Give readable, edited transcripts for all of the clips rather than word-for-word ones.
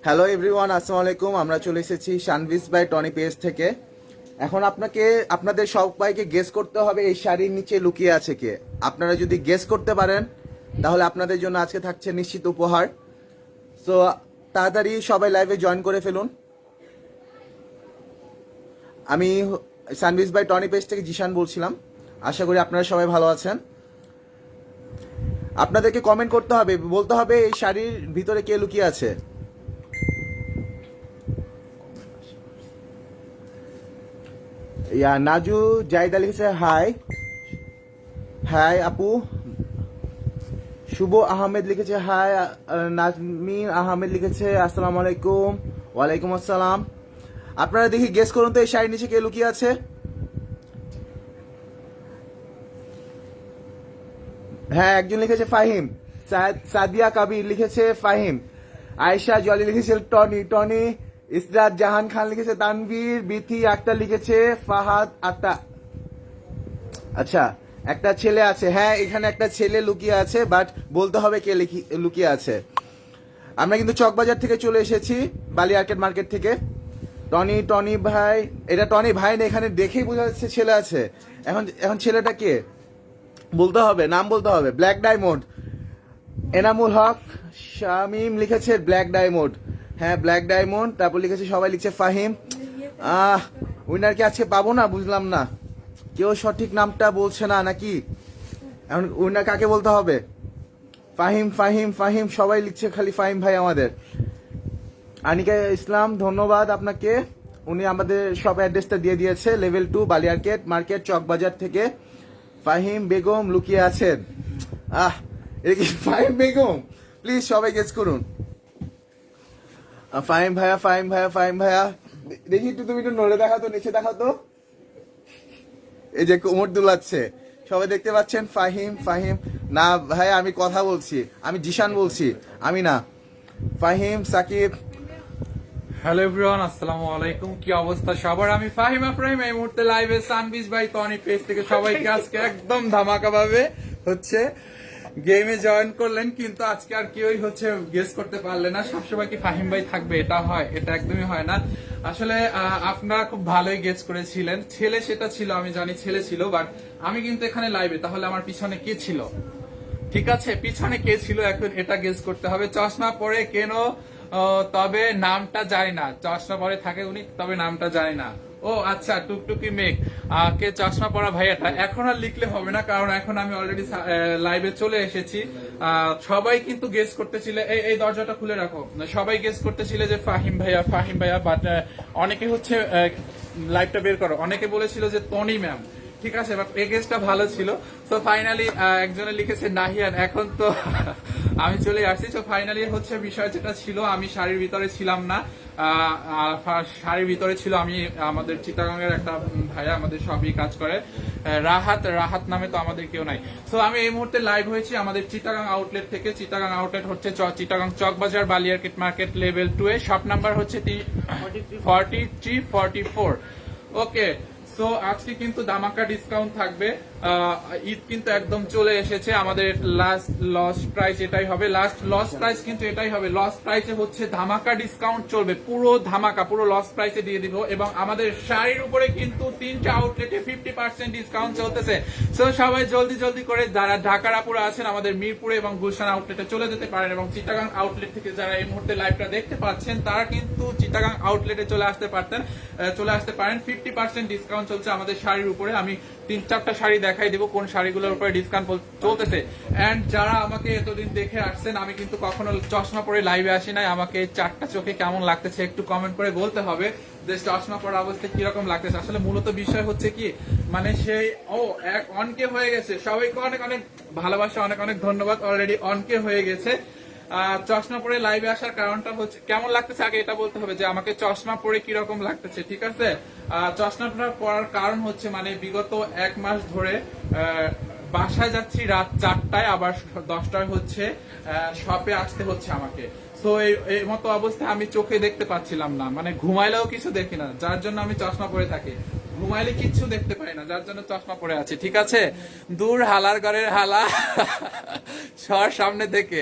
Hello everyone, আসসালামু আলাইকুম। আমরা চলে এসেছি শানভিস বাই টনি পেজ থেকে। এখন আপনাদের সবাইকে গেস করতে হবে এই শাড়ির নিচে লুকিয়ে আছে কে। আপনারা যদি গেস করতে পারেন তাহলে আপনাদের জন্য আজকে থাকছে নিশ্চিত উপহার। সো তাড়াতাড়ি সবাই লাইভে জয়েন করে ফেলুন। আমি শানভিস বাই টনি পেজ থেকে জিশান বলছিলাম। আশা করি আপনারা সবাই ভালো আছেন। আপনাদেরকে কমেন্ট করতে হবে, বলতে হবে এই শাড়ির ভিতরে কে লুকিয়ে আছে। নাজু জাইদা লিখেছে হাই হাই আপু। শুভ আহমেদ লিখেছে হাই। নাজমিন আহমেদ লিখেছে আসসালামু আলাইকুম। ওয়ালাইকুম আসসালাম। আপনারা দেখি গেস করুন তো এই শাড়ির নিচে কে লুকিয়ে আছে। হ্যাঁ, একজন লিখেছে ফাহিম। সাদিয়া কাবির লিখেছে ফাহিম। আয়েশা জলি লিখেছে টনি। ইসরাত জাহান খান লিখেছে তানভীর। বিথি আক্তার লিখেছে ফাহাদ আক্তার। আচ্ছা, একটা ছেলে আছে। হ্যাঁ, এখানে একটা ছেলে লুকিয়ে আছে, বাট বলতে হবে কে লুকিয়ে আছে। আমরা কিন্তু চকবাজার থেকে চলে এসেছি, বালি মার্কেট থেকে। টনি ভাই, এটা টনি ভাই না, এখানে দেখেই বোঝা যাচ্ছে ছেলে আছে। এখন ছেলেটা কে বলতে হবে, নাম বলতে হবে। Black diamond. এনামুল হক শামিম লিখেছে ব্ল্যাক ডায়মন্ড। হ্যাঁ, ব্ল্যাক ডায়মন্ড। তারপর লিখেছে, সবাই লিখছে ফাহিম। উইনার কি আজকে পাবো না, বুঝলাম না। কেউ সঠিক নামটা বলছে না নাকি? এখন উইনার কাকে বলতে হবে? ফাহিম ফাহিম ফাহিম, সবাই লিখছে খালি ফাহিম ভাই আমাদের। আনিকা ইসলাম, ধন্যবাদ আপনাকে। উনি আমাদের সব অ্যাড্রেসটা দিয়ে দিয়েছে। লেভেল 2 বালিয়ারকেট মার্কেট চকবাজার থেকে ফাহিম বেগম লুকিয়ে আছেন। এটা কি ফাহিম বেগম? প্লিজ সবাই গেস করুন। ফাহিম ভাইয়া দেখি তুমি একটু নড়ে দেখাতো, নিচে দেখাতো। এই যে কোমর দুলাচ্ছে, সবাই দেখতে পাচ্ছেন। ফাহিম না ভাই, আমি কথা বলছি, আমি জিশান বলছি, আমি না। ফাহিম সাকিব। হ্যালো এভরিওয়ান, আসসালামু আলাইকুম। কি অবস্থা সবার? আমি ফাহিম আফরাহিম, এই মুহূর্তে লাইভে শানভিস বাই টনি পেজ থেকে সবাইকে আজকে একদম ধামাকা ভাবে গেমে জয়েন করলেন, কিন্তু আজকে আর কেউই গেস করতে পারলে না। সবসময় কি ফাহিম ভাই থাকবে? এটা হয়? এটা একদমই হয় না। আসলে আপনারা খুব ভালোই গেস করেছিলেন। ছেলে সেটা ছিল, আমি জানি ছেলে ছিল, বাট আমি কিন্তু এখানে লাইভে। তাহলে আমার পিছনে কে ছিল? ঠিক আছে, পিছনে কে ছিল এখন এটা গেস করতে হবে। চশমা পরে কেন? তবে নামটা জানি না। চশমা পরে থাকে উনি, তবে নামটা জানি না। ও আচ্ছা, টুকটুকি মেঘ। কে চশমা পরা ভাইয়াটা? এখন আর লিখলে হবে না, কারণ এখন আমি অলরেডি লাইভে চলে এসেছি। সবাই কিন্তু গেস করতেছিল, এই দরজাটা খুলে রাখো। সবাই গেস করতেছিল যে ফাহিম ভাইয়া, বাট অনেকে লাইভটা বের করো। অনেকে বলেছিল যে টনি ম্যাম। ঠিক আছে, বাট এই গেসটা ভালো ছিল। তো ফাইনালি একজনে লিখেছে নাহিয়ান। এখন তো আমি চলে আসছি। তো ফাইনালি বিষয় যেটা ছিল, আমি শাড়ির ভিতরে ছিলাম না। শাড়ির ভিতরে ছিল আমি, আমাদের চিটাগাংয়ের একটা ভাইয়া আমাদের সবই কাজ করে, রাহাত নামে তো আমাদের কেউ নাই। তো আমি এই মুহূর্তে লাইভ হয়েছি আমাদের চিটাগাং আউটলেট থেকে। চিটাগাং আউটলেট চিটাগাং চকবাজার বালিয়ারকেট মার্কেট লেভেল 2 এ। Shop number 4344। ওকে, সো আজকে কিন্তু ধামাকা ডিসকাউন্ট থাকবে। ঈদ কিন্তু একদম চলে এসেছে। আমাদের লাস্ট লস প্রাইস এটাই হবে। লস প্রাইস কিন্তু এটাই হবে। লস প্রাইসে ধামাকা ডিসকাউন্ট চলবে। পুরো ধামাকা, পুরো লস প্রাইসে দিয়ে দিব। এবং আমাদের শাড়ির উপরে কিন্তু 3টা আউটলেটে 50% ডিসকাউন্ট চলতেছে। সো সবাই জলদি করে যারা ঢাকার আপুরা আছেন, আমাদের মিরপুরে এবং গুলশান আউটলেটে চলে যেতে পারেন। এবং চিটাগাং আউটলেট থেকে যারা এই মুহূর্তে লাইভটা দেখতে পাচ্ছেন, তারা কিন্তু চিটাগাং আউটলেটে চলে আসতে পারেন। 50% ডিসকাউন্ট চলছে আমাদের শাড়ির উপরে। আমি 3-4টা শাড়ি দেখাই দেবো কোন শাড়িগুলোর উপরে ডিসকাউন্ট চলতেছে। এন্ড যারা আমাকে এতদিন দেখে আসছেন, আমি কিন্তু কখনো চশমা পরে লাইভে আসি নাই। আমাকে 4টা চোখে কেমন লাগতেছে একটু কমেন্ট করে বলতে হবে যে চশমা পরা অবস্থায় কিরকম লাগতেছে। আসলে মূলত বিষয় কি, মানে সেই অনকে হয়ে গেছে। সবাইকে অনেক ভালোবাসা, অনেক ধন্যবাদ। অলরেডি অনকে হয়ে গেছে। চশমা পরে লাইভে আসার কারণটা কেমন লাগতেছে আগে এটা বলতে হবে, যে আমাকে চশমা পরে কিরকম লাগতেছে। ঠিক আছে, চশমা পরার কারণ মানে বিগত 1 মাস ধরে বাসায় যাচ্ছি রাত 4টায়, আবার 10টায় শপে আসতে হচ্ছে আমাকে। তো এই মতো অবস্থায় আমি চোখে দেখতে পাচ্ছিলাম না, মানে ঘুমাইলেও কিছু দেখি না, যার জন্য আমি চশমা পরে থাকি। ঘুমাইলে কিচ্ছু দেখতে পাই না, যার জন্য চশমা পরে আছি। ঠিক আছে, দূর হালার ঘরের হালা সর সামনে থেকে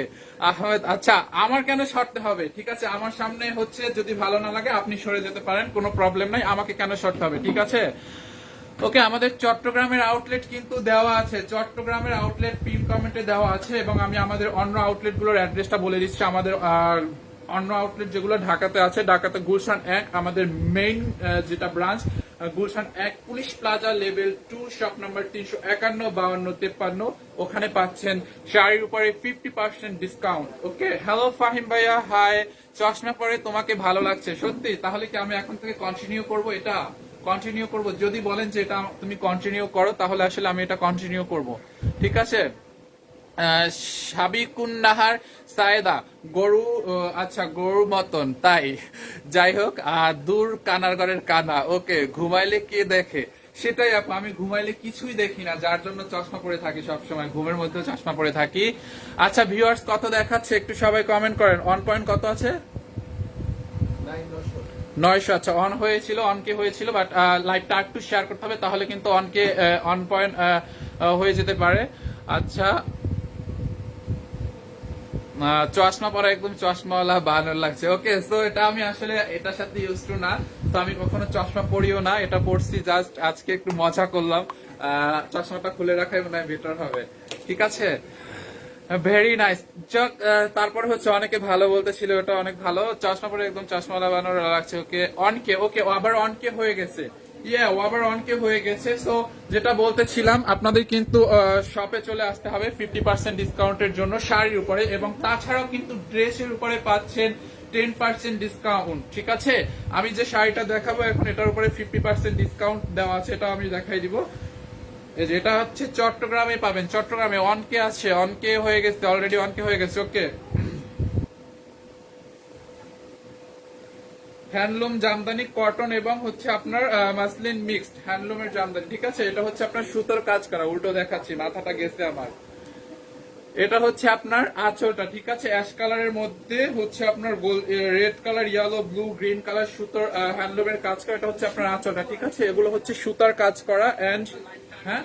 আহমেদ। আচ্ছা, আমার কেন সরতে হবে? ঠিক আছে, আমার সামনে হচ্ছে যদি ভালো না লাগে আপনি সরে যেতে পারেন, কোনো প্রবলেম নাই, আমাকে কেন সরতে হবে? ঠিক আছে। ওকে, আমাদের চট্টগ্রামের আউটলেট কিন্তু দেওয়া আছে, চট্টগ্রামের আউটলেট পিন কমেন্টে দেওয়া আছে, এবং আমি আমাদের অন্য আউটলেট গুলোর অ্যাড্রেসটা বলে দিচ্ছি। আমাদের অন্য আউটলেট যেগুলো ঢাকাতে আছে, ঢাকাতে গুলশান 1 আমাদের মেইন যেটা branch, Gulshan 1 police plaza level 2 shop number 351 52 53, ওখানে পাচ্ছেন শাড়ির উপরে 50% ডিসকাউন্ট। ওকে, হ্যালো ফাহিম ভাইয়া, হাই। চশমা পরে তোমাকে ভালো লাগছে সত্যি? তাহলে কি আমি এখন থেকে কন্টিনিউ করব? এটা কন্টিনিউ করব? যদি বলেন যে এটা তুমি কন্টিনিউ করো, তাহলে আসলে আমি এটা কন্টিনিউ করব। ঠিক আছে। সাবিকুন নাহার সায়েদা, গরু, আচ্ছা গরুর মতন, তাই যাই হোক, দূর কানারগড়ের কানা। ওকে, ঘুমাইলে কে দেখে? সেটাই আপু, আমি ঘুমাইলে কিছুই দেখি না, যার জন্য চশমা পরে থাকি সবসময়, ঘুমের মধ্যে চশমা পরে থাকি। আচ্ছা ভিউয়ার্স, কত দেখাচ্ছে একটু সবাই কমেন্ট করেন। অন পয়েন্ট কত আছে? 900। আচ্ছা, অন হয়েছিল, অনকে হয়েছিল, বাট লাইভটা একটু শেয়ার করতে হবে, তাহলে কিন্তু অনকে অন পয়েন্ট হয়ে যেতে পারে। আচ্ছা, চশমা পরা একদম চশমাওয়ালা বানর লাগছে। ওকে, সো এটা আমি আসলে এটার সাথে ইউজ টু না, তো আমি কখনো চশমা পরিও না, এটা পড়ছি জাস্ট আজকে একটু মজা করলাম। চশমাটা খুলে রাখাই মনে হয় বেটার হবে। ঠিক আছে, ভেরি নাইস। তারপরে হচ্ছে অনেকে ভালো বলতেছিল, ওটা অনেক ভালো, চশমা পরে একদম চশমাওয়ালা বানর লাগছে। ওকে, অনকে, ওকে আবার অনকে হয়ে গেছে, আবার অনকে হয়ে গেছে। সো যেটা বলতেছিলাম, আপনাদের কিন্তু শপে চলে আসতে হবে 50% ডিসকাউন্টের জন্য শাড়ির উপরে, এবং তাছাড়াও কিন্তু ড্রেসের উপরে পাচ্ছেন 10% ডিসকাউন্ট। ঠিক আছে, আমি যে শাড়িটা দেখাবো এখন, এটার উপরে 50% ডিসকাউন্ট দেওয়া আছে, এটা আমি দেখাই দিব। এই যে এটা হচ্ছে চট্টগ্রামে পাবেন, চট্টগ্রামে অনকে আছে, অনকে হয়ে গেছে, অলরেডি অনকে হয়ে গেছে। ওকে, হ্যান্ডলুম জামদানি কটন এবং হচ্ছে আপনার মাসলিন মিক্সড হ্যান্ডলুমের জামদানি। ঠিক আছে, এটা হচ্ছে আপনার সুতোর কাজ করা, উল্টো দেখাচ্ছি, মাথাটা গেছে আমার। এটা হচ্ছে আপনার আঁচলটা। ঠিক আছে, অ্যাশ কালারের মধ্যে হচ্ছে আপনার red colour, yellow, blue, green colour সুতোর হ্যান্ডলুমের কাজ করা, এটা হচ্ছে আপনার আঁচলটা। ঠিক আছে, এগুলো হচ্ছে সুতার কাজ করা। এন্ড হ্যাঁ,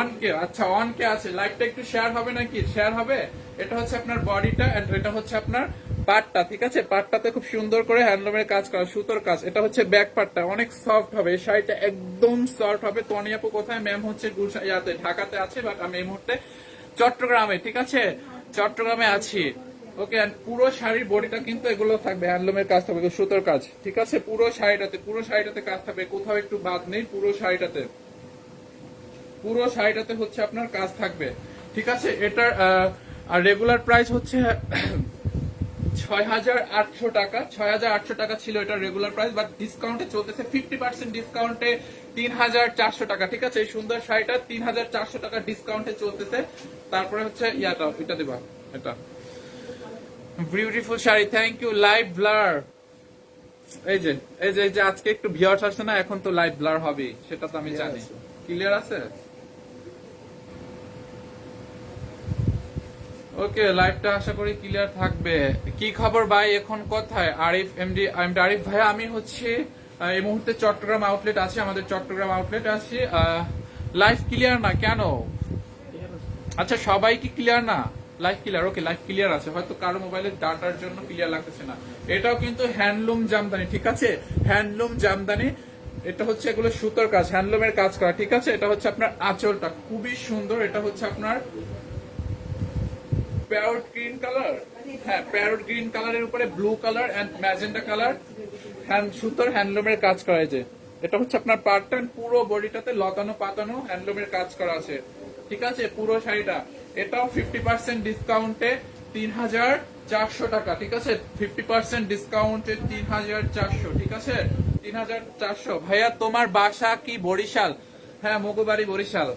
অনকে, আচ্ছা অনকে আছে, লাইভটা একটু শেয়ার হবে নাকি? শেয়ার হবে। এটা হচ্ছে আপনার বডিটা, এন্ড এটা হচ্ছে আপনার পাটটা। ঠিক আছে, পাটটাতে খুব সুন্দর করে হ্যান্ডলুমের কাজ করা, সুতোর কাজ। এটা হচ্ছে ব্যাক পাটটা, অনেক সফট হবে, এই শাড়িটা একদম সফট হবে। তনি আপু কোথায়? ম্যাম হচ্ছে ইয়াতে ঢাকাতে আছে, বাট আমি এই মুহূর্তে চট্টগ্রামে। ঠিক আছে, চট্টগ্রামে আছি। ওকে, পুরো শাড়ির বডিটা কিন্তু এগুলো থাকবে, হ্যান্ডলুমের কাজ থাকবে, সুতোর কাজ। ঠিক আছে, পুরো শাড়িটাতে কাজ থাকবে, কোথাও একটু বাদ নেই, পুরো শাড়িটাতে হচ্ছে আপনার কাজ থাকবে। ঠিক আছে, এটার রেগুলার প্রাইস হচ্ছে 6,800 টাকা। 6,800 টাকা ছিল এটার রেগুলার প্রাইস, বাট ডিসকাউন্টে চলতেছে 50% ডিসকাউন্টে 3,400 টাকা। ঠিক আছে, এই সুন্দর শাড়িটা 3,400 টাকা ডিসকাউন্টে চলতেছে। তারপরে হচ্ছে এটা দেবা, এটা beautiful sari, thank you. Live ব্লার, এই যে আজকে একটু ভিউয়ার্স আসছে না, এখন তো লাইভ ব্লার হবে, সেটা তো আমি জানি। ক্লিয়ার আছে? ওকে, লাইভটা আশা করি ক্লিয়ার থাকবে। কি খবর ভাই, এখন কোথায়? আরিফ এমডি আরিফ ভাই, আমি হচ্ছে এই মুহূর্তে চট্টগ্রাম আউটলেট আছে, আমাদের চট্টগ্রাম আউটলেট আছি। লাইভ ক্লিয়ার না কেন? আচ্ছা, সবাই কি ক্লিয়ার না? Live clear? Okay, live clear আছে, হয়তো কারো মোবাইলের ডাটার জন্য ক্লিয়ার লাগতেছে না। এটাও কিন্তু হ্যান্ডলুম জামদানি। ঠিক আছে, হ্যান্ডলুম জামদানি, এটা হচ্ছে এগুলো সুতোর কাজ, হ্যান্ডলুমের কাজ করা। ঠিক আছে, এটা হচ্ছে আপনার আঁচলটা খুবই সুন্দর, এটা হচ্ছে আপনার প্যারট গ্রিন কালার, হ্যাঁ প্যারট গ্রিন কালারের উপরে blue colour and magenta colour সুতোর হ্যান্ডলুমের কাজ করা হয়েছে। এটা হচ্ছে আপনার পার্টটা, পুরো বডিটাতে লতানো পাতানো হ্যান্ডলুমের কাজ করা আছে। ঠিক আছে, পুরো শাড়িটা, এটাও 50% ডিসকাউন্টে 3,400 টাকা। ঠিক আছে, 50% ডিসকাউন্টে 3,400। ঠিক আছে, 3,400। ভাইয়া তোমার বাসা কি বরিশাল? হ্যাঁ, মগুবাড়ি বরিশাল।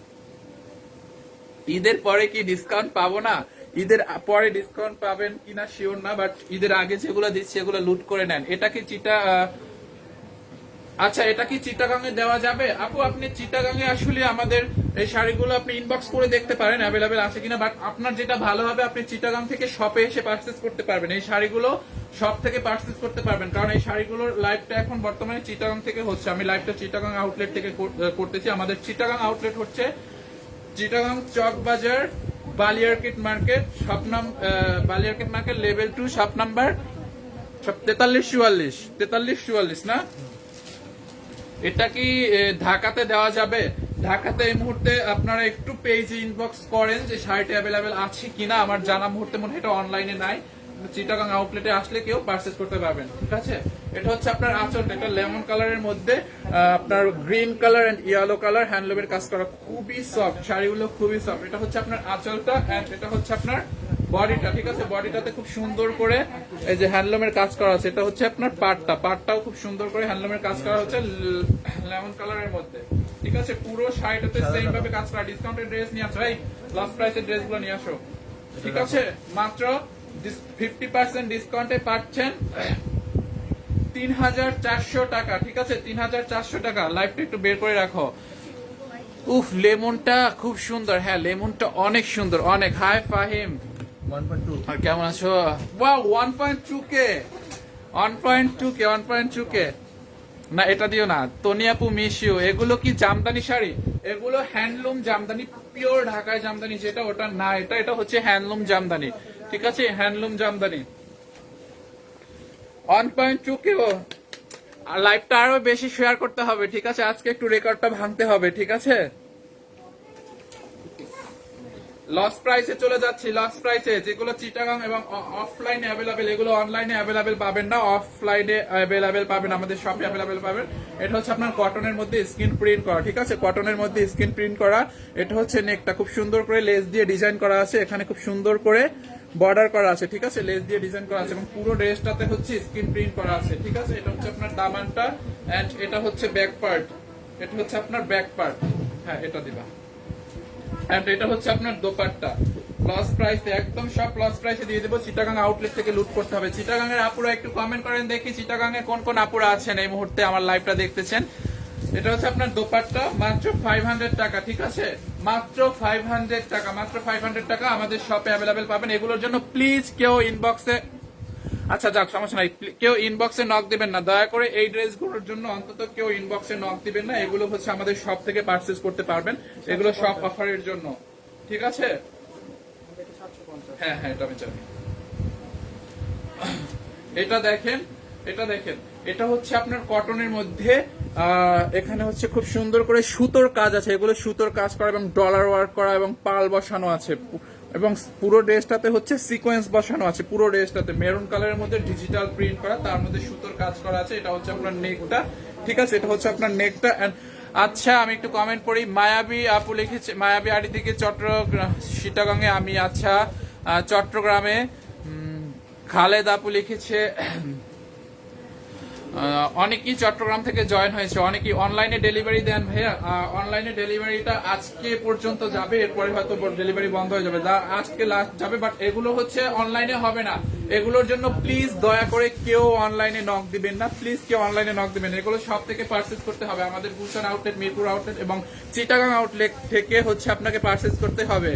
ঈদের পরে কি ডিসকাউন্ট পাবো না? ঈদের পরে ডিসকাউন্ট পাবেন কিনা শিওর না, বাট ঈদের আগে যেগুলো দিচ্ছে এগুলো লুট করে নেন। এটা কি আচ্ছা, এটা কি চিটাগাং এ দেওয়া যাবে? আপু, আপনি চিটাগাং এ আসলে আমাদের এই শাড়িগুলো আপনি ইনবক্স করে দেখতে পারেন অ্যাভেলেবেল আছে কিনা, বাট আপনার যেটা ভালো হবে, আপনি চিটাগাং থেকে শপে এসে পারচেস করতে পারবেন। এই শাড়িগুলো সব থেকে পারচেজ করতে পারবেন, কারণ এই শাড়িগুলোর লাইভটা এখন বর্তমানে চিটাগাং থেকে হচ্ছে। আমি লাইভটা চিটাগাং আউটলেট থেকে করতেছি। আমাদের চিটাগাং আউটলেট হচ্ছে চিটাগাং চক বাজার, বালিয়ারকেট মার্কেট, বালিয়ারকেট মার্কেট লেভেল 2, শপ নাম্বার 4344 না? এটা কি ঢাকাতে দেওয়া যাবে? ঢাকাতে এই মুহূর্তে আপনারা একটু পেজে ইনবক্স করেন যে শাড়িটা অ্যাভেলেবেল আছে কিনা। আমার জানা মুহূর্তে মনে হয় এটা অনলাইনে নাই। চিটাগাং আউটলেটে আসলে কেউ পারচেজ করতে পারবেন, ঠিক আছে? এটা হচ্ছে আপনার আঁচলটা, এটা লেমন কালারের মধ্যে আপনার green colour and yellow colour হ্যান্ডলুমের কাজ করা, খুবই সফট শাড়িগুলো, খুবই সফট। এটা হচ্ছে আপনার আঁচলটা এন্ড এটা হচ্ছে আপনার বডিটা, ঠিক আছে? বডিটাতে খুব সুন্দর করে এই যে হ্যান্ডলুমের কাজ করা আছে। এটা হচ্ছে আপনার পাটটাও খুব সুন্দর করে হ্যান্ডলুমের কাজ করা হচ্ছে লেমন কালারের মধ্যে, ঠিক আছে? পুরো শাড়িটাতে সেম ভাবে কাজ করা। ডিসকাউন্টেড ড্রেস নিয়ে আসো, এই লাস্ট প্রাইসের ড্রেসগুলো নিয়ে আসো, ঠিক আছে? মাত্র 50% ডিসকাউন্টে পাচ্ছেন 3400 টাকা, ঠিক আছে? 3400 টাকা। লাইভটা একটু বের করে রাখো। উফ, লেমনটা খুব সুন্দর। হ্যাঁ, লেমনটা অনেক সুন্দর, অনেক। হাই ফাহিম, 1.2 আর কেমন আছো? ওয়াও, 1.2K না, এটা দিও না। তনিয়াপু মিস ইউ। এগুলো কি জামদানি শাড়ি? এগুলো হ্যান্ডলুম জামদানি, পিওর ঢাকায় জামদানি যেটা, ওটা না। এটা হচ্ছে হ্যান্ডলুম জামদানি, ঠিক আছে? Handloom Jamdani 1.2K। আর লাইভটা আরো বেশি শেয়ার করতে হবে, ঠিক আছে? আজকে একটু রেকর্ডটা ভাঙতে হবে, ঠিক আছে? লস প্রাইসে চলে যাচ্ছি, লস প্রাইসে। যেগুলো চিটাগাং এবং অফলাইনে অ্যাভেলেবেল, এগুলো অনলাইনে অ্যাভেলেবেল পাবেন না, অফলাইনে অ্যাভেলেবেল পাবেন, আমাদের শপে অ্যাভেলেবেল পাবেন। এটা হচ্ছে আপনার কটনের মধ্যে স্ক্রিন প্রিন্ট করা, ঠিক আছে? কটনের মধ্যে স্ক্রিন প্রিন্ট করা। এটা হচ্ছে নেকটা খুব সুন্দর করে লেস দিয়ে ডিজাইন করা আছে, এখানে খুব সুন্দর করে বর্ডার করা আছে, ঠিক আছে? লেস দিয়ে ডিজাইন করা আছে এবং পুরো ড্রেসটাতে হচ্ছে স্ক্রিন প্রিন্ট করা আছে, ঠিক আছে? এটা হচ্ছে আপনার দামানটা এন্ড এটা হচ্ছে ব্যাক পার্ট। এটা হচ্ছে আপনার ব্যাক পার্ট, হ্যাঁ, এটা দিবা। এন্ড এটা হচ্ছে আপনার দোপাট্টা। লস প্রাইসে, একদম সব লস প্রাইসে দিয়ে দেবো। চিটাগাং আউটলেট থেকে লুট করতে হবে। চিটাগাং এর আপুরা একটু কমেন্ট করেন দেখি, চিটাগাং এ কোন কোন আপুরা আছেন এই মুহূর্তে আমার লাইভটা দেখতেছেন। এটা হচ্ছে আপনার দোপাট্টা, মাত্র 500 টাকা, ঠিক আছে? মাত্র 500 টাকা, মাত্র 500 টাকা আমাদের শপে অ্যাভেলেবেল পাবেন। এগুলোর জন্য প্লিজ কেউ ইনবক্সে, আচ্ছা যাক, সমস্যা নাই, কেউ ইনবক্সে নক দিবেন না দয়া করে। এই ড্রেসগুলোর জন্য অন্তত কেউ ইনবক্সে নক দিবেন না। এগুলো হচ্ছে আমাদের শপ থেকে পারচেজ করতে পারবেন, এগুলো সব অফারের জন্য, ঠিক আছে? হ্যাঁ হ্যাঁ, এটা আমি জানি। এটা দেখেন, এটা দেখেন, এটা হচ্ছে আপনার কটনের মধ্যে এখানে হচ্ছে খুব সুন্দর করে সুতোর কাজ আছে, এগুলো সুতোর কাজ করা এবং ডলার ওয়ার্ক করা এবং পাল বসানো আছে, এবং পুরো ড্রেসটাতে হচ্ছে সিকোয়েন্স বসানো আছে। পুরো ড্রেসটাতে মেরুন কালারের মধ্যে ডিজিটাল প্রিন্ট করা, তার মধ্যে সুতোর কাজ করা আছে। এটা হচ্ছে আপনার নেকটা, ঠিক আছে? এটা হচ্ছে আপনার নেকটা। আচ্ছা, আমি একটু কমেন্ট পড়ি। মায়াবী আপু লিখেছে, মায়াবী আড়ি দিকে চট্টগ্রাম, চিটাগাংয়ে আমি। আচ্ছা, চট্টগ্রামে। খালেদ আপু লিখেছে অনেকেই চট্টগ্রাম থেকে জয়েন হয়েছে, অনেকেই অনলাইনে ডেলিভারি দেন ভাইয়া। অনলাইনে ডেলিভারিটা আজকে পর্যন্ত যাবে, এরপরে হয়তো ডেলিভারি বন্ধ হয়ে যাবে, আজকে লাস্ট যাবে। বাট এগুলো হচ্ছে অনলাইনে হবে না। এগুলোর জন্য প্লিজ দয়া করে কেউ অনলাইনে নক দিবেন না, প্লিজ কেউ অনলাইনে নক দিবেন। এগুলো সব থেকে পারচেজ করতে হবে, আমাদের গুলশান আউটলেট, মিরপুর আউটলেট এবং চিটাগাং আউটলেট থেকে হচ্ছে আপনাকে পারচেজ করতে হবে।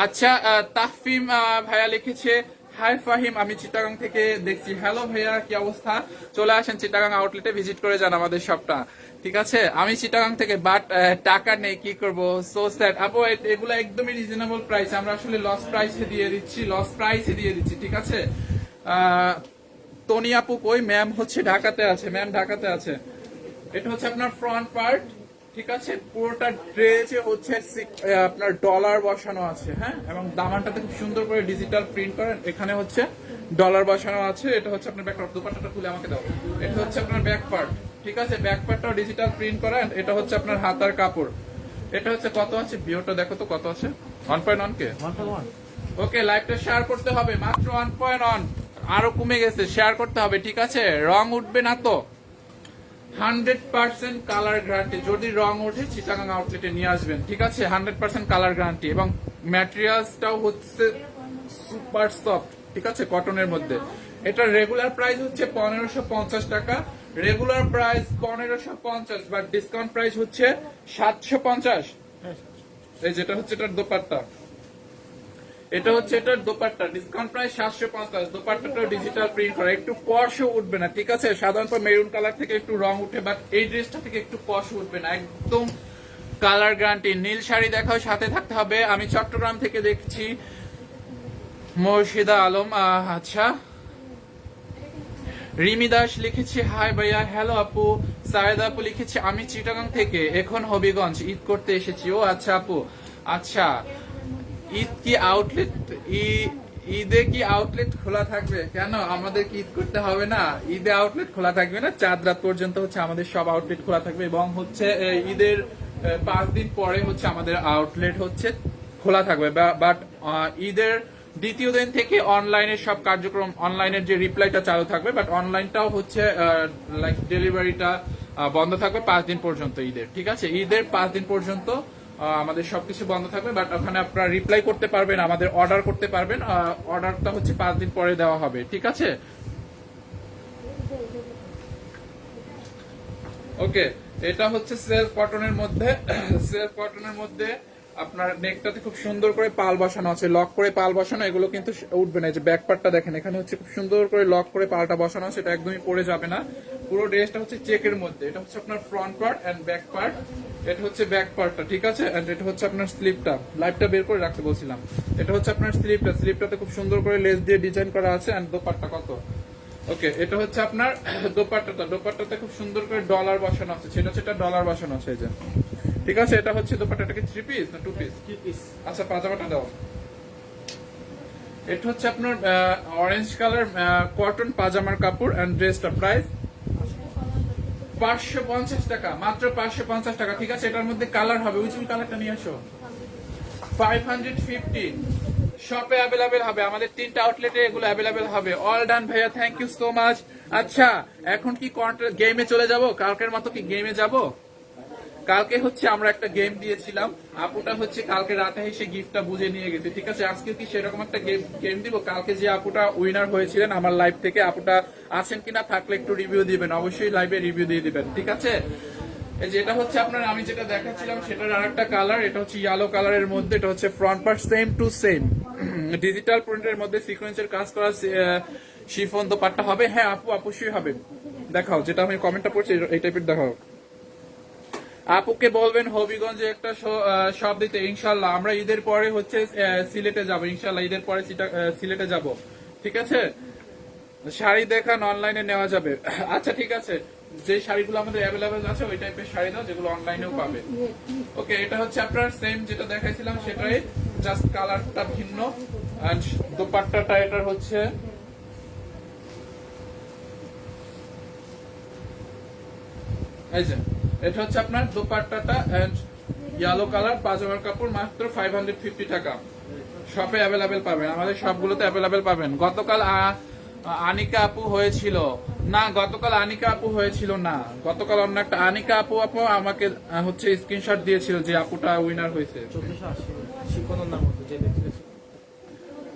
আচ্ছা, তাহফিম ভাইয়া লিখেছে হাই ফাহিম, আমি চিটাগাং থেকে দেখছি। হ্যালো ভাইয়া, কি অবস্থা? চলে আসেন চিটাগাং আউটলেটে, ভিজিট করে যান আমাদের শপটা, ঠিক আছে? আমি চিটাগাং থেকে, বাট টাকা নেই, কি করব, সো স্যাড। আপু এগুলো একদমই রিজনেবল প্রাইস, আমরা আসলে লস প্রাইসে দিয়ে দিচ্ছি, ঠিক আছে? তনি আপু কই? ম্যাম হচ্ছে ঢাকাতে আছে, ম্যাম ঢাকাতে আছে। এটা হচ্ছে আপনার ফ্রন্ট পার্ট, ঠিক আছে? পুরোটা ড্রেসে হচ্ছে আপনার ডলার বসানো আছে, হ্যাঁ, এবং দামানটাতে খুব সুন্দর করে ডিজিটাল প্রিন্ট করেন, এখানে হচ্ছে ডলার বসানো আছে। এটা হচ্ছে আপনার ব্যাক পার্ট, দুপাট্টাটা খুলে আমাকে দাও। এটা হচ্ছে আপনার ব্যাক পার্ট, ঠিক আছে? ব্যাক পার্টটাও ডিজিটাল প্রিন্ট করেন। এটা হচ্ছে আপনার হাতার কাপড়। এটা হচ্ছে কত আছে, ভিউটা দেখো তো কত আছে। 1.1K। ওকে, লাইভটা শেয়ার করতে হবে, মাত্র 1.1, আরো কমে গেছে, শেয়ার করতে হবে, ঠিক আছে? রং উঠবে না তো? 100% কালার গ্যারান্টি। যদি রং ওঠে চিটাগাং আউটলেটে নিয়ে আসবেন, ঠিক আছে? 100% কালার গ্যারান্টি এবং ম্যাটেরিয়ালসটাও হচ্ছে সুপার সফট, ঠিক আছে? কটনের মধ্যে। এটা রেগুলার প্রাইস হচ্ছে 1550 টাকা, regular price 1550, but discount price হচ্ছে 750। এই যেটা হচ্ছে এটার দোপাট্টা, এটা হচ্ছে এটার দোপাট্টা, ডিসকাউন্ট প্রাইস 750। দোপাট্টাটা ডিজিটাল প্রিন্ট করা, একটু পশও উঠবে না, ঠিক আছে? সাধারণত মেরুন কালার থেকে একটু রং উঠে, বাট এই ড্রেসটা থেকে একটু পশ উঠবে না, একদম কালার গ্যারান্টি। নীল শাড়ি দেখাও, সাথে থাকতে হবে। আমি চট্টগ্রাম থেকে দেখছি, মোর্শিদা আলম। আচ্ছা, রিমি দাস লিখেছে হাই ভাইয়া, হ্যালো আপু। সায়েদা আপু লিখেছে আমি চিটাগাং থেকে, এখন হবিগঞ্জ ঈদ করতে এসেছি। ও আচ্ছা আপু, আচ্ছা। ঈদ কি আউটলেট, ঈদে কি আউটলেট খোলা থাকবে? কেন, আমাদের কি ঈদ করতে হবে না? ঈদে আউটলেট খোলা থাকবে না, চাঁদ রাত পর্যন্ত হচ্ছে আমাদের সব আউটলেট খোলা থাকবে, এবং হচ্ছে ঈদের 5 দিন পরে হচ্ছে আমাদের আউটলেট হচ্ছে খোলা থাকবে। বাট ঈদের দ্বিতীয় দিন থেকে অনলাইনের সব কার্যক্রম, অনলাইনের যে রিপ্লাইটা চালু থাকবে, বাট অনলাইনটাও হচ্ছে লাইক ডেলিভারিটা বন্ধ থাকবে 5 দিন পর্যন্ত ঈদের, ঠিক আছে? ঈদের 5 দিন পর্যন্ত আমাদের সবকিছু বন্ধ থাকবে, বাট ওখানে আপনারা রিপ্লাই করতে পারবেন, আমাদের অর্ডার করতে পারবেন। অর্ডারটা হচ্ছে 5 দিন পরে দেওয়া হবে, ঠিক আছে? ওকে, এটা হচ্ছে সেলফ কটনের মধ্যে, সেলফ কটনের মধ্যে আপনার নেকটাতে খুব সুন্দর করে পাল বসানো আছে, লক করে পাল বসানো, এগুলো কিন্তু উঠবে না। এই যে ব্যাক পার্টটা দেখেন, এখানে হচ্ছে খুব সুন্দর করে লক করে পালটা বসানো আছে, এটা একদমই পড়ে যাবে না। পুরো ড্রেসটা হচ্ছে চেকের মধ্যে, এটা হচ্ছে আপনার front part and back part, এটা হচ্ছে ব্যাক পার্টটা, ঠিক আছে? এন্ড এটা হচ্ছে আপনার স্লিপটা, লাইভটা বের করে রাখতে বলছিলাম। এটা হচ্ছে আপনার স্লিপটা, স্লিপটাতে খুব সুন্দর করে লেস দিয়ে ডিজাইন করা আছে। এন্ড দোপাট্টা কত, ওকে, এটা হচ্ছে আপনার দোপাট্টাটা, দোপাট্টাতে খুব সুন্দর করে ডলার বসানো আছে, সেটা হচ্ছে এটা ডলার বসানো আছে, এই যে, ঠিক আছে? এটা হচ্ছে দোপাট্টাটা কি 3 পিস না 2 পিস? 3 পিস। আচ্ছা, পাজামাটা দাও। এটা হচ্ছে আপনার অরেঞ্জ কালার কটন পাজামার কাপড়, এন্ড ড্রেসটা প্রাইস 550 টাকা, মাত্র 550 টাকা, ঠিক আছে? এটার মধ্যে কালার হবে, উইচুই কালারটা নিয়ে আসো। 550 শপে অ্যাভেলেবেল হবে, আমাদের 3টা আউটলেটে এগুলো অ্যাভেলেবেল হবে। অল ডান ভাইয়া, থ্যাংক ইউ সো মাচ। আচ্ছা, এখন কি গেমে চলে যাব? কালকের মতো কি গেমে যাব? কালকে হচ্ছে আমরা একটা গেম দিয়েছিলাম, আপুটা হচ্ছে কালকে রাতে এসে গিফটটা বুঝে নিয়ে গেছে, ঠিক আছে? আজকে কি সেরকম একটা গেম দিব? কালকে যে আপুটা উইনার হয়েছিলেন আমার লাইভ থেকে, আপুটা আছেন কিনা, থাকলে একটু রিভিউ দিবেন, অবশ্যই লাইভে রিভিউ দিয়ে দিবেন, ঠিক আছে? এই যে এটা হচ্ছে আপনার, আমি যেটা দেখাচ্ছিলাম সেটার আরেকটা কালার, এটা হচ্ছে ইয়েলো কালারের মধ্যে, এটা হচ্ছে front part same to same digital প্রিন্টের মধ্যে সিকোয়েন্সের কাজ করা শিফন দোপাট্টা হবে। হ্যাঁ আপু, অবশ্যই হবে। দেখাও, যেটা আমি কমেন্টটা পড়ছি এই টাইপের দেখাও। আপুকে বলবেন হবিগঞ্জে একটা শপ দিতে, ইনশাল্লাহ। আমরা ঈদের পরে হচ্ছে সিলেটে যাব, ইনশাল্লাহ ঈদের পরে সিলেটে যাব, ঠিক আছে? শাড়ি দেখান, অনলাইনে নেওয়া যাবে। আচ্ছা, ঠিক আছে, যে শাড়িগুলো আমাদের অ্যাভেলেবেল আছে ওই টাইপের শাড়ি দাও, যেগুলো অনলাইনেও পাবে। ওকে, এটা হচ্ছে আপনার সেম যেটা দেখাইছিলাম সেটাই, জাস্ট কালারটা ভিন্ন। আর দোপাট্টাটা এটার হচ্ছে এই যে, এটা হচ্ছে আপনার দোপাট্টাটা এন্ড ইয়েলো কালার পাজামার কাপড়, মাত্র 550 টাকা। শপে অ্যাভেলেবেল পাবেন, আমাদের সবগুলোতে অ্যাভেলেবেল পাবেন। গতকাল আনিকা আপু হয়েছিল না, গতকাল আনিকা আপু হয়েছিল না, গতকাল অন্য একটা আনিকা আপু আমাকে হচ্ছে স্ক্রিনশট দিয়েছিল যে আপুটা উইনার হয়েছে। 1480 শিকনন্দার মধ্যে যে দেখছিলেন।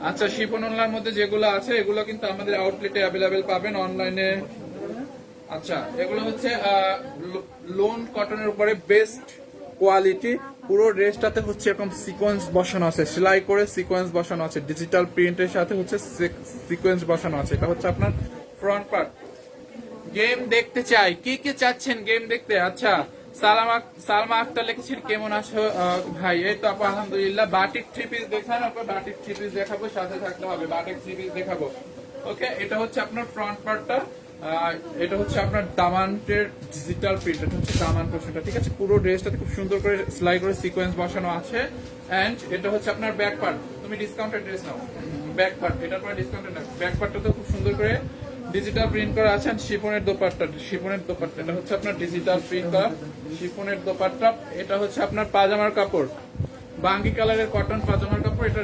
আচ্ছা, শিপনলার মধ্যে যেগুলো আছে এগুলো কিন্তু আমাদের আউটলেটে অ্যাভেলেবেল পাবেন, অনলাইনে। আচ্ছা, এগুলো হচ্ছে লোন কটনের উপরে বেস্ট কোয়ালিটি, পুরো ড্রেসটাতে হচ্ছে এরকম সিকোয়েন্স বসানো আছে, সেলাই করে সিকোয়েন্স বসানো আছে, ডিজিটাল প্রিন্টের সাথে হচ্ছে সিকোয়েন্স বসানো আছে। এটা হচ্ছে আপনার ফ্রন্ট পার্ট। গেম দেখতে চাই, কে কে চাচ্ছেন গেম দেখতে? আচ্ছা, সালমা আক্তার লিখেছেন কেমন আছো ভাই? এই তো আপু আলহামদুলিল্লাহ। বাটিক 3 পিস দেখান আপু, বাটিক 3 পিস দেখাবো, সাথে থাকতে হবে, বাটিক 3 পিস দেখাবো। ওকে, এটা হচ্ছে আপনার ফ্রন্ট পার্টটা, এটা হচ্ছে আপনার দামান্টের ডিজিটাল প্রিন্ট, এটা হচ্ছে দামান পোর্শনটা, ঠিক আছে? পুরো ড্রেসটাতে খুব সুন্দর করে সেলাই করে সিকোয়েন্স বসানো আছে। এন্ড এটা হচ্ছে আপনার ব্যাক পার্ট, তুমি ডিসকাউন্টেড ড্রেস নাও, ব্যাক পার্ট, এটার পরে ডিসকাউন্টেড না, ব্যাক পার্টটাতে খুব সুন্দর করে ডিজিটাল প্রিন্ট করা আছে। শিফনের দোপাট্টা, শিফনের দোপাট্টা, এটা হচ্ছে আপনার ডিজিটাল প্রিন্ট করা শিফনের দোপাট্টা। এটা হচ্ছে আপনার পাজামার কাপড়, বাঙ্গি কালারের কটন পাজামার কাপড়। এটা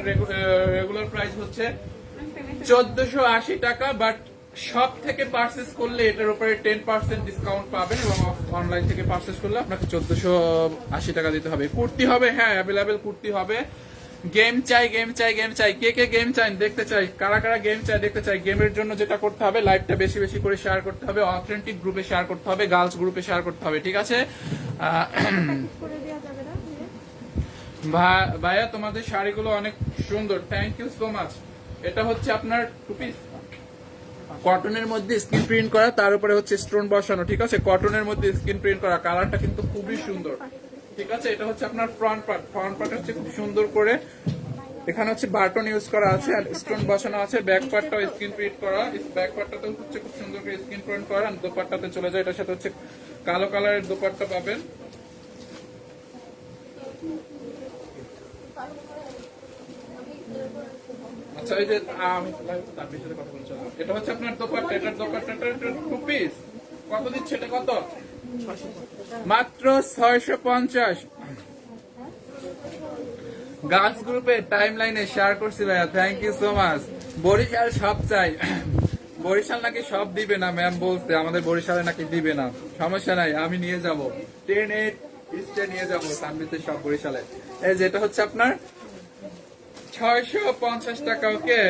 রেগুলার প্রাইস হচ্ছে 1480 টাকা, বাট শপ থেকে পারচেজ করলে এটার উপরে 10% ডিসকাউন্ট পাবেন, এবং অনলাইন থেকে পারচেজ করলে আপনাকে 1480 টাকা দিতে হবে। কুর্তি হবে, হ্যাঁ অ্যাভেলেবেল কুর্তি হবে। গেম চাই, গেম চাই, গেম চাই, কে কে গেম চাই দেখতে চাই, কারা কারা গেম চাই দেখতে চাই? গেমের জন্য যেটা করতে হবে, লাইভটা বেশি বেশি করে শেয়ার করতে হবে, অথেন্টিক গ্রুপে শেয়ার করতে হবে, গার্লস গ্রুপে শেয়ার করতে হবে, ঠিক আছে? ভাইয়া, তোমাদের শাড়িগুলো অনেক সুন্দর, থ্যাংক ইউ সো মাচ। এটা হচ্ছে আপনার টু পিস কটনের মধ্যে স্ক্রিন প্রিন্ট করা, তার উপরে হচ্ছে স্টোন বসানো, ঠিক আছে, কটনের মধ্যে স্ক্রিন প্রিন্ট করা, কালারটা কিন্তু খুবই সুন্দর, ঠিক আছে। এটা হচ্ছে আপনার ফ্রন্ট পার্ট হচ্ছে খুব সুন্দর করে এখানে হচ্ছে বাটন ইউজ করা আছে আর স্টোন বসানো আছে, ব্যাক পার্টটাও স্ক্রিন প্রিন্ট করা, ব্যাক পার্টটাতেও হচ্ছে খুব সুন্দর করে স্ক্রিন প্রিন্ট করা, আর দোপাট্টাতে চলে যায়, এটার সাথে হচ্ছে কালো কালারের দোপাট্টা পাবেন। আচ্ছা, এই যে আমি তার বিষয়ে কথা বলছি, এটা হচ্ছে আপনার দোপাট্টা, এটার দোপাট্টাটা টু পিস, কত দিচ্ছে এটা, কত? মাত্র 650। গাছ গ্রুপে টাইম লাইনে শেয়ার করছি ভাইয়া, thank you so much. Barishal সব চাই, বরিশাল নাকি সব দিবে না, ম্যাম বলছে আমাদের বরিশালে নাকি দিবে না, সমস্যা নাই, আমি নিয়ে যাব 10-8 ইস্টে নিয়ে যাবো সানবিতে সব বরিশালে। এই যেটা হচ্ছে আপনার 650 টাকা, ওকে,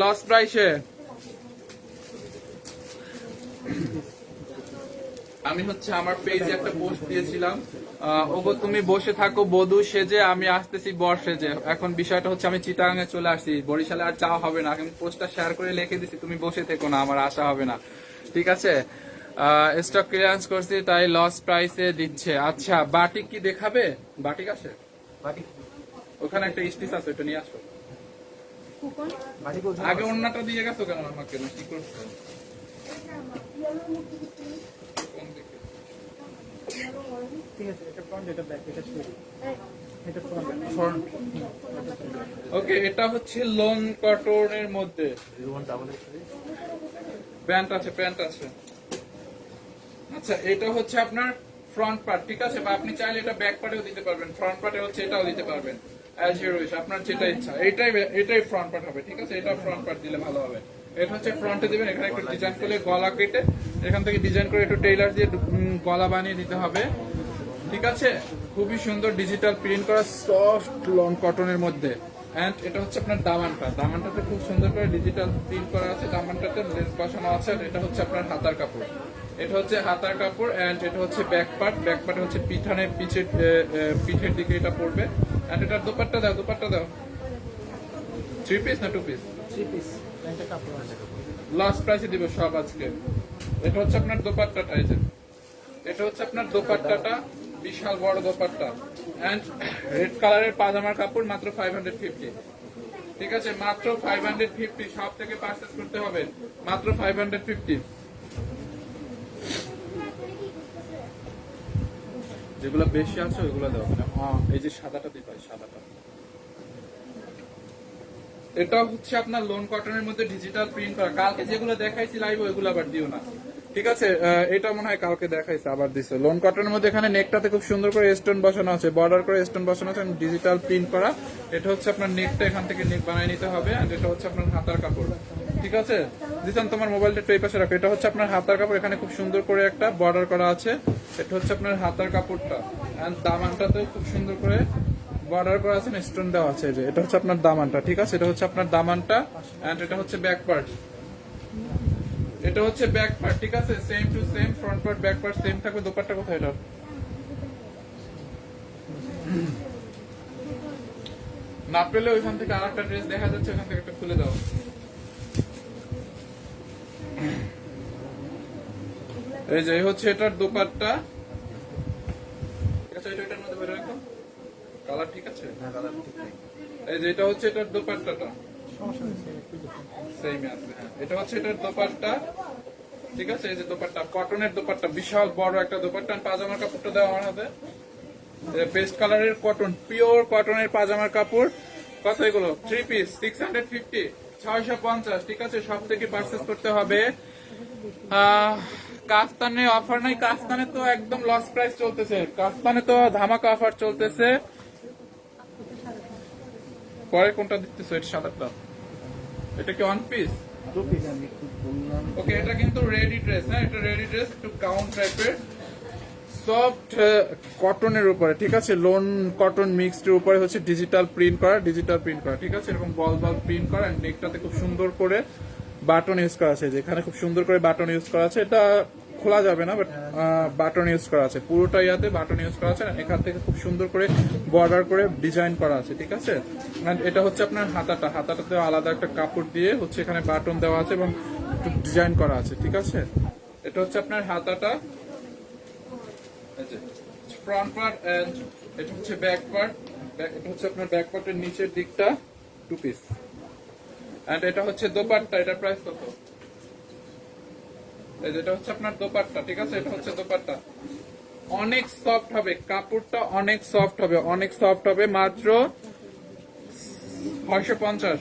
লস প্রাইসে। আমি হচ্ছে আমার পেজে একটা পোস্ট দিয়েছিলাম, ওগো তুমি বসে থাকো বধূ সেজে, আমি আসতেছি বর সেজে। এখন বিষয়টা হচ্ছে আমি চিটাগাঙে চলে আসছি, বরিশালে আর চাওয়া হবে না, আমি পোস্টটা শেয়ার করে লিখে দিছি তুমি বসে থেকো না, আমার আসা হবে না, ঠিক আছে। স্টক ক্লিয়ারেন্স করছি তাই লস প্রাইসে দিচ্ছে। আচ্ছা, বাটিক কি দেখাবে? বাটিক আছে ওখানে একটা স্টিচ আছে, ওটা নিয়ে আসো। আগে অন্যটা দিয়ে গেছো কেন আমাকে, না কি করছো? ঠিক আছে, এটা ফ্রন্ট, এটা ব্যাক, এটা শুরু, এটা ফ্রন্ট। ওকে, এটা হচ্ছে লং কটনের মধ্যে প্যান্ট আছে। আচ্ছা, এটা হচ্ছে আপনার ফ্রন্ট পার্ট, ঠিক আছে, বা আপনি চাইলে এটা ব্যাক পার্টেও দিতে পারবেন, ফ্রন্ট পার্টে হচ্ছে এটাও দিতে পারবেন, অ্যাজ ইউর উইশ, আপনার যেটা ইচ্ছা। এটাই ফ্রন্ট পার্ট হবে, ঠিক আছে, এটা ফ্রন্ট পার্ট দিলে ভালো হবে। এটা হচ্ছে ফ্রন্টে দিবেন, এখানে একটু ডিজাইন করলে গলা কেটে এখান থেকে ডিজাইন করে একটু টেইলার দিয়ে গলা বানিয়ে দিতে হবে, ঠিক আছে। খুবই সুন্দর ডিজিটাল প্রিন্ট করা সফট লং কটনের মধ্যে। এন্ড এটা হচ্ছে আপনার দামানটাতে খুব সুন্দর করে ডিজিটাল প্রিন্ট করা আছে, দামানটাতে লেস বসানো আছে, আর এটা হচ্ছে আপনার হাতার কাপড়, এটা হচ্ছে হাতার কাপড়। এন্ড এটা হচ্ছে ব্যাক পার্ট হচ্ছে পিঠের দিকে এটা পড়বে। এন্ড এটার দোপাট্টা দাও 3 পিস না 2 পিস? 3 পিস, এটা কাপড় আছে, লাস্ট প্রাইসে দিব সব আজকে। এটা হচ্ছে আপনার দোপাট্টাটা, এই যে এটা হচ্ছে আপনার দোপাট্টাটা, বিশাল বড় দোপাট্টা। এন্ড রেড কালারের পাজামার কাপড়, মাত্র 550, ঠিক আছে, মাত্র 550, সব থেকে পারচেজ করতে হবে মাত্র 550। যেগুলো বেশি আছে ওইগুলো দাও, এই যে সাদাটা দিবা, সাদাটা। এটা হচ্ছে আপনার লোন কটনের মধ্যে ডিজিটাল প্রিন্ট করা, কালকে যেগুলো দেখাইছি লাইভ ওইগুলো আবার দিও না, ঠিক আছে। এটা মনে হয় কালকে দেখাইছে, আবার দিছে। লোন কটনের মধ্যে এখানে নেকটাতে খুব সুন্দর করে স্টোন বসানো আছে, বর্ডার করে স্টোন বসানো আছে, ডিজিটাল প্রিন্ট করা। এটা হচ্ছে আপনার নেকটা এখান থেকে নেক বানিয়ে নিতে হবে, আর এটা হচ্ছে আপনার হাতার কাপড়, ঠিক আছে। দিতাম তোমার মোবাইলটা একটু এই পাশে রাখো। এটা হচ্ছে আপনার হাতার কাপড়, এখানে খুব সুন্দর করে একটা বর্ডার করা আছে, এটা হচ্ছে আপনার হাতার কাপড়টা। এন্ড দামানটাতেও খুব সুন্দর করে বর্ডার করা আছে, স্টোন দেওয়া আছে, যে এটা হচ্ছে আপনার দামানটা, ঠিক আছে। এটা হচ্ছে আপনার দামানটা। এন্ড এটা হচ্ছে ব্যাক পার্ট, এটা হচ্ছে ব্যাক পার্ট, ঠিক আছে, same to same, front part back part same থাকবে। দোপাট্টা কোথায় এটা? না পেলে ওইখান থেকে আরেকটা ড্রেস দেখা যাচ্ছে, ওখান থেকে একটা খুলে দাও। এই যে হচ্ছে এটার দোপাট্টা, ঠিক আছে, এটার মধ্যে বের রাখো, কালার ঠিক আছে। এই যে এটা হচ্ছে এটার দোপাট্টাটা, সেম আছে, হ্যাঁ, এটা হচ্ছে এটার দোপাট্টা, ঠিক আছে। এই যে দোপাট্টা, কটনের দোপাট্টা, বিশাল বড় একটা দোপাট্টা। পাজামার কাপড়টা দেওয়া আমার হাতে, পেস্ট কালারের কটন, পিওর কটনের পাজামার কাপড়। কত এগুলো? 3 পিস, 650, 650, ঠিক আছে। সব থেকে পারচেস করতে হবে। কাফতানে অফার নাই, কাফতানে তো একদম লস প্রাইস চলতেছে, কাফতানে তো ধামাকা অফার চলতেছে। পরে কোনটা দিতেছো? এটা সাদাটা, এটা কি 1 পিস? 2 পিস। ওকে, এটা কিন্তু রেডি ড্রেস, হ্যাঁ, এটা রেডি ড্রেস, একটু গাউন টাইপের, সফট কটনের উপরে, ঠিক আছে। লোন কটন মিক্সড এর উপরে হচ্ছে ডিজিটাল প্রিন্ট করা, ঠিক আছে। এরকম বল প্রিন্ট করা, নেকটাতে খুব সুন্দর করে বাটন ইউজ করা আছে, যেখানে খুব সুন্দর করে বাটন ইউজ করা আছে। এটা খোলা যাবে না, বাট বাটন ইউজ করা আছে, পুরোটা ইয়াতে বাটন ইউজ করা আছে। এখান থেকে খুব সুন্দর করে বর্ডার করে ডিজাইন করা আছে, ঠিক আছে। And এটা হচ্ছে আপনার হাতাটাতে আলাদা একটা কাপড় দিয়ে হচ্ছে এখানে বাটন দেওয়া আছে এবং ডিজাইন করা আছে, ঠিক আছে। এটা হচ্ছে আপনার হাতাটা, ফ্রন্ট পার্ট, এন্ড এটা হচ্ছে ব্যাক পার্ট। এটা হচ্ছে আপনার ব্যাক পার্টের নিচের দিকটা, 2 পিস। এন্ড এটা হচ্ছে দোপাট্টা, এটা প্রাইস কত? এটা হচ্ছে আপনার দোপাট্টা, ঠিক আছে। এটা হচ্ছে দোপাট্টা, অনেক সফট হবে কাপড়টা, অনেক সফট হবে, অনেক সফট হবে। মাত্র 650,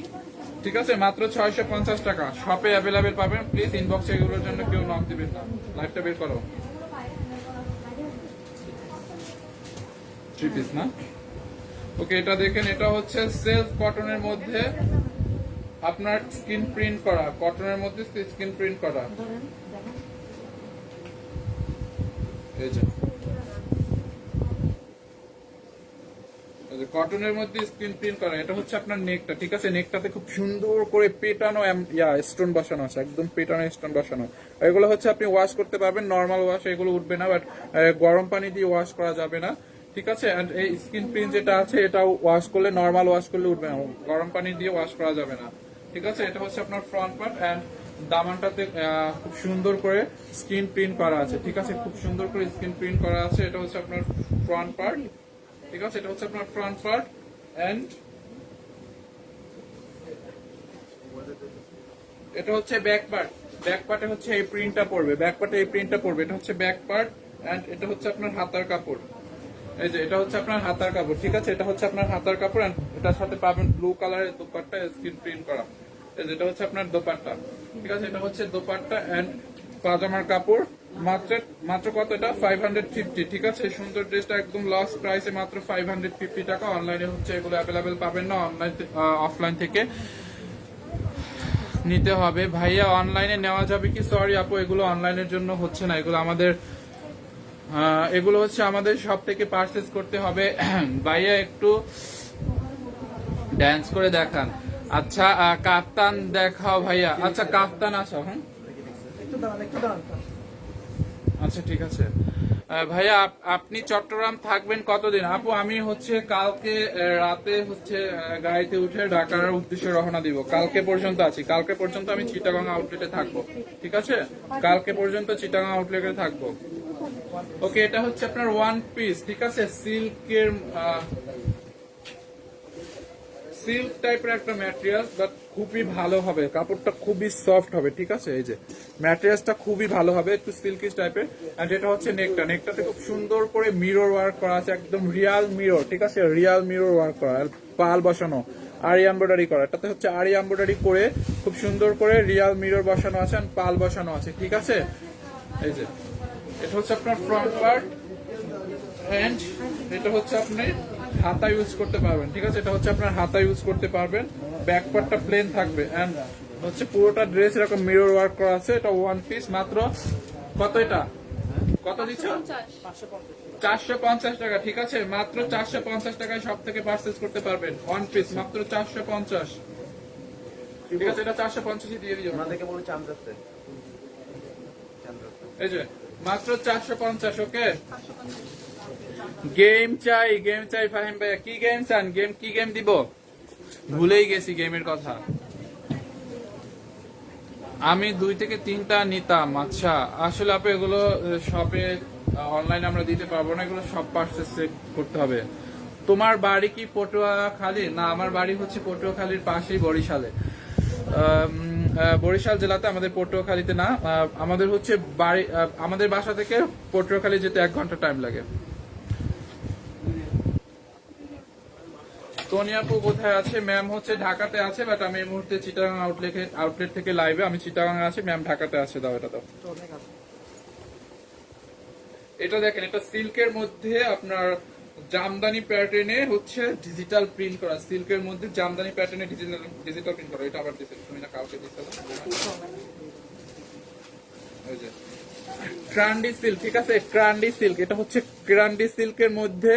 ঠিক আছে, মাত্র 650 টাকা। শপে অ্যাভেলেবেল পাবেন। প্লিজ ইনবক্সে এগুলোর জন্য কেউ নক দিবেন না। লাইভটা বের করো। 3 পিস না? ওকে, এটা দেখেন, এটা হচ্ছে সেলফ কটনের মধ্যে আপনার স্ক্রিন প্রিন্ট করা, কটনের মধ্যে স্ক্রিন প্রিন্ট করা। এই যে কটনের মধ্যে স্ক্রিন প্রিন্ট করা। এটা হচ্ছে আপনার নেকটা, ঠিক আছে। নেকটাতে খুব সুন্দর করে পেটানো স্টোন বসানো আছে, একদম পেটানো স্টোন বসানো। এগুলো হচ্ছে আপনি ওয়াশ করতে পারবেন, নর্মাল ওয়াশ এগুলো উঠবে না, বাট গরম পানি দিয়ে ওয়াশ করা যাবে না, ঠিক আছে। এন্ড এই স্ক্রিন প্রিন্ট যেটা আছে এটা ওয়াশ করলে, নর্মাল ওয়াশ করলে উঠবে না, গরম পানি দিয়ে ওয়াশ করা যাবে না, ঠিক আছে। এটা হচ্ছে আপনার ফ্রন্ট পার্ট, এন্ড দামানটাতে খুব সুন্দর করে স্ক্রিন প্রিন্ট করা আছে, ঠিক আছে, খুব সুন্দর করে স্ক্রিন প্রিন্ট করা আছে। এটা হচ্ছে আপনার ফ্রন্ট পার্ট, ঠিক আছে। এটা হচ্ছে আপনার ফ্রন্ট পার্ট, এন্ড এটা হচ্ছে ব্যাক পার্ট। ব্যাক পার্টে হচ্ছে এই প্রিন্টটা পড়বে, ব্যাক পার্টে এই প্রিন্টটা পড়বে। এটা হচ্ছে ব্যাক পার্ট, এন্ড এটা হচ্ছে আপনার হাতার কাপড়। এই যে এটা হচ্ছে আপনার হাতার কাপড়, ঠিক আছে। এটা হচ্ছে আপনার হাতার কাপড়, এন্ড এটার সাথে পাবেন ব্লু কালারের দোপাট্টা স্ক্রিন প্রিন্ট করা। এই যে এটা হচ্ছে আপনার দোপাট্টা, ঠিক আছে। এটা হচ্ছে দোপাট্টা এন্ড পাজামার কাপড়। মাত্র কত? এটা 550, ঠিক আছে। সুন্দর ড্রেসটা একদম লস প্রাইসে মাত্র 550 টাকা। অনলাইনে হচ্ছে এগুলো অ্যাভেলেবেল পাবেন না, অফলাইন থেকে নিতে হবে। ভাইয়া অনলাইনে নেওয়া যাবে কি? সরি আপু, এগুলো অনলাইনের জন্য হচ্ছে না, এগুলো হচ্ছে আমাদের সব থেকে পারচেজ করতে হবে। ভাইয়া একটু ড্যান্স করে দেখান। আচ্ছা, কাফতান দেখাও ভাইয়া। আচ্ছা, কাফতান আসো। হ্যাঁ, একটু দাঁড়ান। আচ্ছা, ঠিক আছে। ভাইয়া আপনি চট্টগ্রাম থাকবেন কতদিন? আপু আমি হচ্ছে কালকে রাতে হচ্ছে গাড়িতে উঠে ঢাকার উদ্দেশ্যে রওনা দিব। কালকে পর্যন্ত আছি, কালকে পর্যন্ত আমি চিটাগাং আউটলেটে থাকবো, ঠিক আছে। কালকে পর্যন্ত চিটাগাং আউটলেটে থাকবো। ওকে, এটা হচ্ছে আপনার ওয়ান পিস, ঠিক আছে। সিল্ক টাইপের একটা ম্যাটেরিয়াল, বাট খুবই ভালো হবে, কাপড়টা খুবই সফট হবে, ঠিক আছে। এই যে ম্যাটেরিয়ালটা খুবই ভালো হবে, একটু সিল্কি টাইপের। এন্ড এটা হচ্ছে নেকটাতে খুব সুন্দর করে মিরর ওয়ার্ক করা আছে, একদম রিয়াল মিরর, ঠিক আছে, রিয়াল মিরর ওয়ার্ক করা, পাল বসানো, আরি এমব্রয়ডারি করা। এটাতে হচ্ছে আরি এমব্রয়ডারি করে খুব সুন্দর করে রিয়াল মিরর বসানো আছে, আর পাল বসানো আছে, ঠিক আছে। এই যে এটা হচ্ছে আপনার ফ্রন্ট পার্ট, এন্ড এটা হচ্ছে আপনি হাতা ইউজ করতে পারবেন, ঠিক আছে। এটা হচ্ছে আপনার হাতা ইউজ করতে পারবেন। ব্যাক পার্টটা প্লেন থাকবে, এন্ড হচ্ছে পুরোটা ড্রেস এরকম মিরর ওয়ার্ক করা আছে। এটা ওয়ান পিস, মাত্র কত? এটা কত দিচ্ছ? 450 টাকা, ঠিক আছে। মাত্র 450 টাকায় সব থেকে পারচেজ করতে পারবেন। ওয়ান পিস মাত্র 450, ঠিক আছে। এটা 450 দিয়ে দিও। এই যে মাত্র 450। ওকে, গেম চাই ফাহিম ভাইয়া। কি গেম চান? কি গেম দিব? ভুলেই গেছি গেমের কথা। আমি 2 থেকে 3টা নিতাম। আচ্ছা, আসলে আপনি এগুলো শপে অনলাইনে আমরা দিতে পারবো না, এগুলো সব পারচেজ করতে হবে। তোমার বাড়ি কি পটুয়াখালী? না, আমার বাড়ি হচ্ছে পটুয়াখালীর পাশেই বরিশালে। বরিশাল জেলাতে, আমাদের পটুয়াখালীতে না। আমাদের হচ্ছে বাড়ি, আমাদের বাসা থেকে পটুয়াখালী যেতে 1 ঘন্টা টাইম লাগে। তনিয়াপু কোথায় আছে? ম্যাম হচ্ছে ঢাকাতে আছে, বাট আমি এই মুহূর্তে চিটাগাং আউটলেট থেকে লাইভে। আমি চিটাগাং আছি, ম্যাম ঢাকাতে আছে। দাও এটা দাও। এটা দেখেন, এটা সিল্কের মধ্যে আপনার জামদানি প্যাটার্নে হচ্ছে ডিজিটাল প্রিন্ট করা, সিল্কের মধ্যে জামদানি প্যাটার্নে ডিজিটাল প্রিন্ট করা। এটা আবার দিছে তুমি না, কাউকে দিছো? ওই যে ক্রান্ডি সিল্ক, ঠিক আছে, ক্রান্ডি সিল্ক। এটা হচ্ছে ক্রান্ডি সিল্কের মধ্যে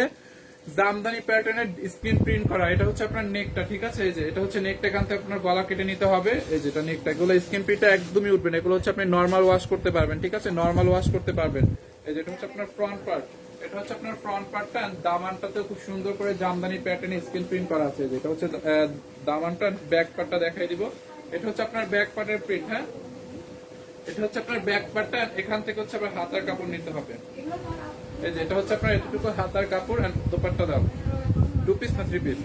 জামদানি প্যাটার্নের স্ক্রিন প্রিন্ট করা। এটা হচ্ছে আপনার নেকটা, ঠিক আছে? এই যে এটা হচ্ছে নেকটা, এখান থেকে আপনার গলা কেটে নিতে হবে। এই যেটা নেকটা, এগুলো স্ক্রিন প্রিন্টটা একদমই উঠবে না। এগুলো হচ্ছে আপনি নর্মাল ওয়াশ করতে পারবেন, ঠিক আছে? নর্মাল ওয়াশ করতে পারবেন। এই যেটা হচ্ছে আপনার ফ্রন্ট পার্ট, এটা হচ্ছে আপনার ফ্রন্ট পার্টটা। দামানটাতে খুব সুন্দর করে জামদানি প্যাটার্নে স্ক্রিন প্রিন্ট করা আছে। যেটা হচ্ছে দামানটা। ব্যাক পার্টটা দেখাই দিব। এটা হচ্ছে আপনার ব্যাক পার্টের প্রিন্ট, হ্যাঁ? এটা হচ্ছে আপনার ব্যাক পার্টটা। এখান থেকে হচ্ছে আপনার হাতার কাপড় নিতে হবে। এই যে এটা হচ্ছে আপনার এতটুকু হাতার কাপড় এন্ড দোপাট্টা দাও। 2 পিস না 3 পিস?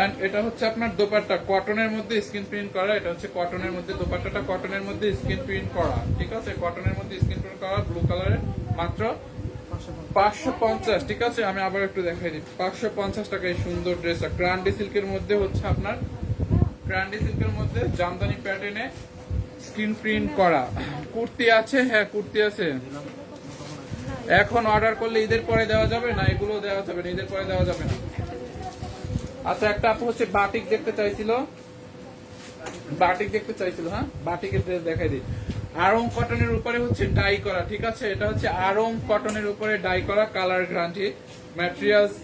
এন্ড এটা হচ্ছে আপনার দোপাট্টা, কটনের মধ্যে স্ক্রিন প্রিন্ট করা। এটা হচ্ছে কটনের মধ্যে, দোপাট্টাটা কটনের মধ্যে স্ক্রিন প্রিন্ট করা, ঠিক আছে? কটনের মধ্যে স্ক্রিন প্রিন্ট করা, ব্লু কালারের, মাত্র 550, ঠিক আছে? আমি আবার একটু দেখাই দিই। 550 টাকা এই সুন্দর ড্রেসটা। ক্রান্ডি সিল্কের মধ্যে হচ্ছে আপনার, ক্রান্ডি সিল্কের মধ্যে জামদানি প্যাটার্নে স্ক্রিন প্রিন্ট করা। কুর্তি আছে? হ্যাঁ কুর্তি আছে। এখন অর্ডার করলে ঈদের পরে দেওয়া যাবে না? এগুলো দেওয়া যাবে না, ঈদের পরে দেওয়া যাবে না। আচ্ছা, একটা আপু হচ্ছে বাটিক দেখতে চাইছিল, বাটিক দেখতে চাইছিল, হ্যাঁ বাটিকের ড্রেস দেখাই দিই। আরং কটনের উপরে হচ্ছে ডাই করা, ঠিক আছে? এটা হচ্ছে আরং কটনের উপরে ডাই করা, কালার গ্যারান্টি, ম্যাটেরিয়ালস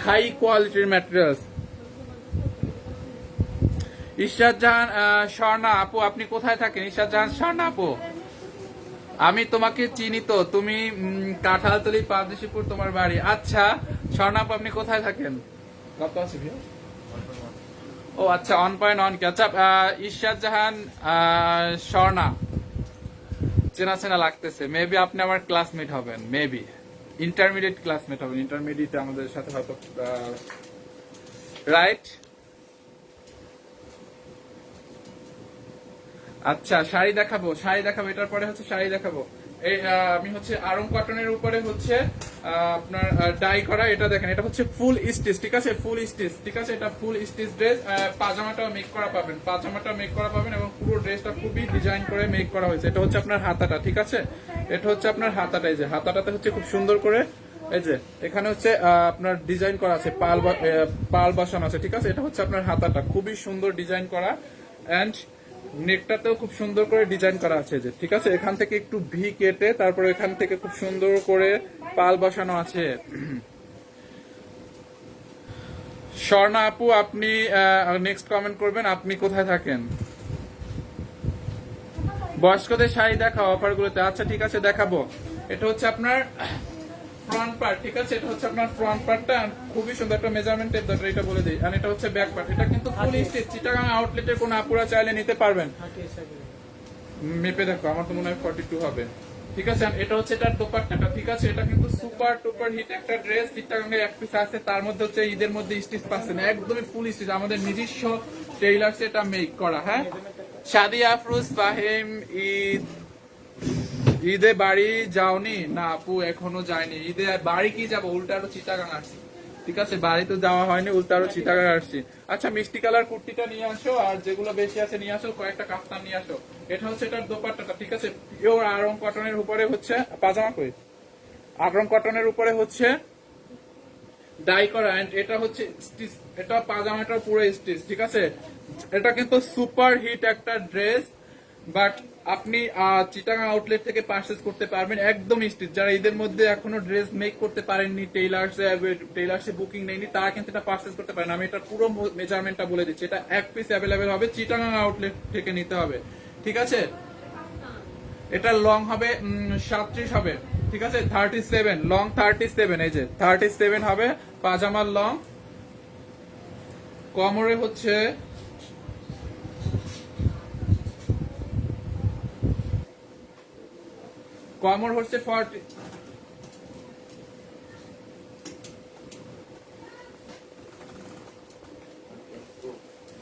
হাই কোয়ালিটির ম্যাটেরিয়ালস। ইশরাত জাহান স্বর্ণা আপু, আপনি কোথায় থাকেন? ইশরাত জাহান স্বর্ণা আপু, আমি তোমাকে চিনি তো, তুমি কাঁঠালতলি পারদেশিপুর তোমার বাড়ি। আচ্ছা স্বর্ণা আপু, আপনি কোথায় থাকেন? কত আছে ভিউ? ও আচ্ছা, 1.1 কে। আচ্ছা ইশরাত জাহান স্বর্ণা, চেনা চেনা লাগতেছে। মেবি আপনি আমার ক্লাসমেট হবেন, মেবি ইন্টারমিডিয়েট ক্লাসমেট হবেন। ইন্টারমিডিয়েট আমাদের সাথে হয়তো, রাইট? আচ্ছা শাড়ি দেখাবো, শাড়ি দেখাবো, এটার পরে হচ্ছে শাড়ি দেখাবো। এই আমি হচ্ছে আরং কটনের উপরে হচ্ছে আপনার ডাই করা। এটা দেখেন, এটা হচ্ছে ফুল স্টিচ, ঠিক আছে? ফুল স্টিচ, ঠিক আছে? এটা ফুল স্টিচ ড্রেস। পাজামাটাও মেক করা পাবেন, পাজামাটাও মেক করা পাবেন, এবং পুরো ড্রেসটা খুবই ডিজাইন করে মেক করা হয়েছে। এটা হচ্ছে আপনার হাতাটা, ঠিক আছে? এটা হচ্ছে আপনার হাতাটা। এই যে হাতাটাতে হচ্ছে খুব সুন্দর করে, এই যে এখানে হচ্ছে আপনার ডিজাইন করা আছে, পাল বসানো আছে, ঠিক আছে? এটা হচ্ছে আপনার হাতাটা, খুবই সুন্দর ডিজাইন করা। এন্ড নেকটাতেও খুব সুন্দর করে ডিজাইন করা আছে, যে ঠিক আছে? এখান থেকে একটু ভি কেটে তারপরে এখান থেকে খুব সুন্দর করে পাল বসানো আছে। স্বর্ণা আপু, আপনি নেক্সট কমেন্ট করবেন, আপনি কোথায় থাকেন? বয়স্কদের শাড়ি দেখাও অফার গুলোতে। আচ্ছা ঠিক আছে, দেখাবো। এটা হচ্ছে আপনার ফ্রন্ট পার্ট, ঠিক আছে? এটা হচ্ছে আপনার ফ্রন্ট পার্টটা, খুবই সুন্দর একটা মেজারমেন্ট টেপ দরকার, এটা বলে দিই। আর এটা হচ্ছে ব্যাক পার্ট। এটা কিন্তু ফুল স্টিচ, চিটাগাং আউটলেটের কোন আপুরা চাইলে নিতে পারবেন। মেপে দেখো, আমার তো মনে হয় 42 হবে, ঠিক আছে? এটা হচ্ছে এটার দোপাট্টাটা, ঠিক আছে? এটা কিন্তু সুপার টুপার হিট একটা ড্রেস। চিটাগাং এর এক পিস আছে, তার মধ্যে হচ্ছে ঈদের মধ্যে স্টিচ পাচ্ছেন, একদমই ফুল স্টিচ, আমাদের নিজস্ব টেইলার্স এটা মেক করা। হ্যাঁ, সাদিয়া আফরোজ ফাহিম, ঈদে বাড়ি যাওনি? না আপু, এখনো যায়নি। ঈদে বাড়ি কি যাবো, উল্টা আরো চিটাগাং আসছি, ঠিক আছে? বাড়ি তো যাওয়া হয়নি, উল্টা আরো চিটাগাং আসছি। আচ্ছা মিষ্টি কালার কুর্তিটা নিয়ে আসো, আর যেগুলো বেশি আছে নিয়ে আসো, কয়েকটা কাফতান নিয়ে আসো। এটা হচ্ছে এটার দোপাট্টাটা, ঠিক আছে? পিওর আরং কটনের উপরে হচ্ছে পাজামা, কই আরং কটনের উপরে হচ্ছে ডাই করা। এন্ড এটা হচ্ছে স্টিচ, এটা পাজামাটা পুরো স্টিচ, ঠিক আছে? এটা কিন্তু সুপার হিট একটা ড্রেস, বাট আপনি চিটাগাং আউটলেট থেকে পারচেজ করতে পারবেন একদম স্টিচ। যারা ঈদের মধ্যে এখনো ড্রেস মেক করতে পারেননি, টেইলার্সে বুকিং নেয়নি, তারা কিন্তু এটা পারচেজ করতে পারেন। আমি এটা পুরো মেজারমেন্টটা বলে দিচ্ছি। এটা এক পিস অ্যাভেলেবেল হবে, চিটাগাং আউটলেট থেকে নিতে হবে, ঠিক আছে? এটা লং হবে 37 হবে, ঠিক আছে? 37 লং, 37, এই যে 37 হবে পাজামার লং। কোমরে হচ্ছে কোমর হচ্ছে 40,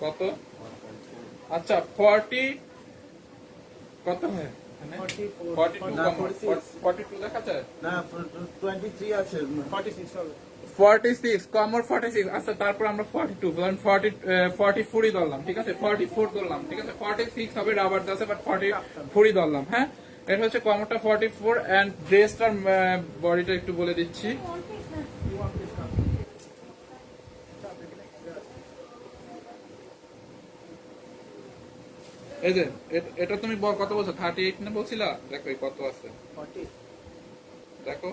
কত? আচ্ছা 40 কত হয়? 42 দেখা যায় না 23 আছে, 46 হবে। 46 কমর 46। আচ্ছা তারপর আমরা 42 বলেন, 44 ধরলাম, ঠিক আছে? 44 ধরলাম, ঠিক আছে? 46 হবে, রাবার আছে, বাট 44 ধরলাম। হ্যাঁ, এটা হচ্ছে কমরটা 44। এন্ড ড্রেসটার বডিটা একটু বলে দিচ্ছি। এই যে এটা তুমি কত বলছো? 38 না বলছিলা? দেখো কত আছে, দেখো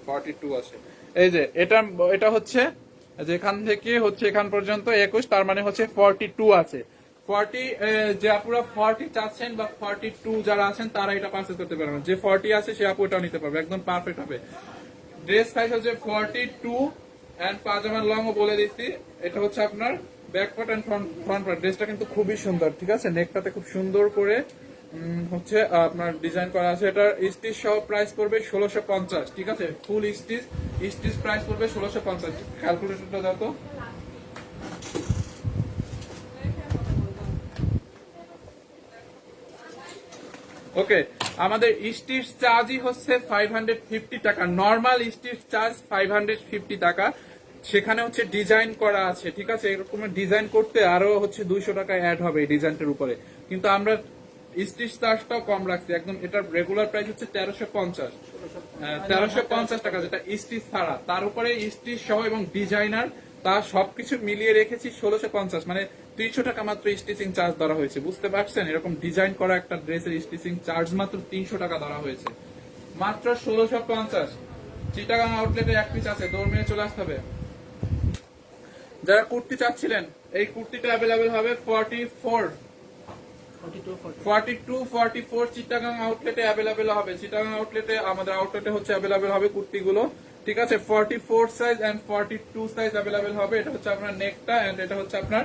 42 আছে। এই যে এটা হচ্ছে যেখান থেকে হচ্ছে এখান পর্যন্ত 21, তার মানে হচ্ছে 42 আছে। 40 যে আপুরা 40 চাচ্ছেন বা 42 যারা আছেন তারা এটা পারচেজ করতে পারবেন। যে 40 আছে সে আপু এটাও নিতে পারবে, একদম পারফেক্ট হবে। ড্রেস সাইজ হচ্ছে 42 এন্ড পাজামার লং ও বলে দিচ্ছি, এটা হচ্ছে আপনার back part and front part. ড্রেসটা কিন্তু খুবই সুন্দর, ঠিক আছে। নেকটাতে খুব সুন্দর করে হচ্ছে আপনার ডিজাইন করা আছে। এটার স্টিচ সহ প্রাইস পড়বে 1650, ঠিক আছে। ফুল স্টিচ প্রাইস পড়বে 1650। ক্যালকুলেটরটা দাও তো। ওকে, আমাদের স্টিচ চার্জই হচ্ছে 550 টাকা। নর্মাল স্টিচ চার্জ 550 টাকা, সেখানে হচ্ছে ডিজাইন করা আছে, ঠিক আছে। এরকম ডিজাইন করতে আরো হচ্ছে 200 টাকা অ্যাড হবে এই ডিজাইনটার উপরে, কিন্তু আমরা স্টিচ চার্জটাও কম রাখছি একদম। এটার রেগুলার প্রাইস হচ্ছে 1350 টাকা, যেটা স্টিচ ছাড়া। তার উপরে স্টিচ সহ এবং ডিজাইনার তা সবকিছু মিলিয়ে রেখেছি 1650, মানে 300 টাকা মাত্র স্টিচিং চার্জ ধরা হয়েছে। বুঝতে পারছেন, এরকম ডিজাইন করা একটা ড্রেসের স্টিচিং চার্জ মাত্র 300 টাকা ধরা হয়েছে, মাত্র 1650। চিটাগাং আউটলেটে এক পিস আছে, দৌড় মেরে চলে আসতে হবে। যারা কুর্তি চাচ্ছিলেন, এই কুর্তিটা অ্যাভেলেবেল হবে 42-44 চিটাগাং আউটলেটে অ্যাভেলেবেল হবে। চিটাগাং আউটলেটে, আমাদের আউটলেটে হচ্ছে অ্যাভেলেবেল হবে কুর্তিগুলো, ঠিক আছে। 44 সাইজ এন্ড 42 সাইজ অ্যাভেলেবেল হবে। এটা হচ্ছে আপনার নেকটা এন্ড এটা হচ্ছে আপনার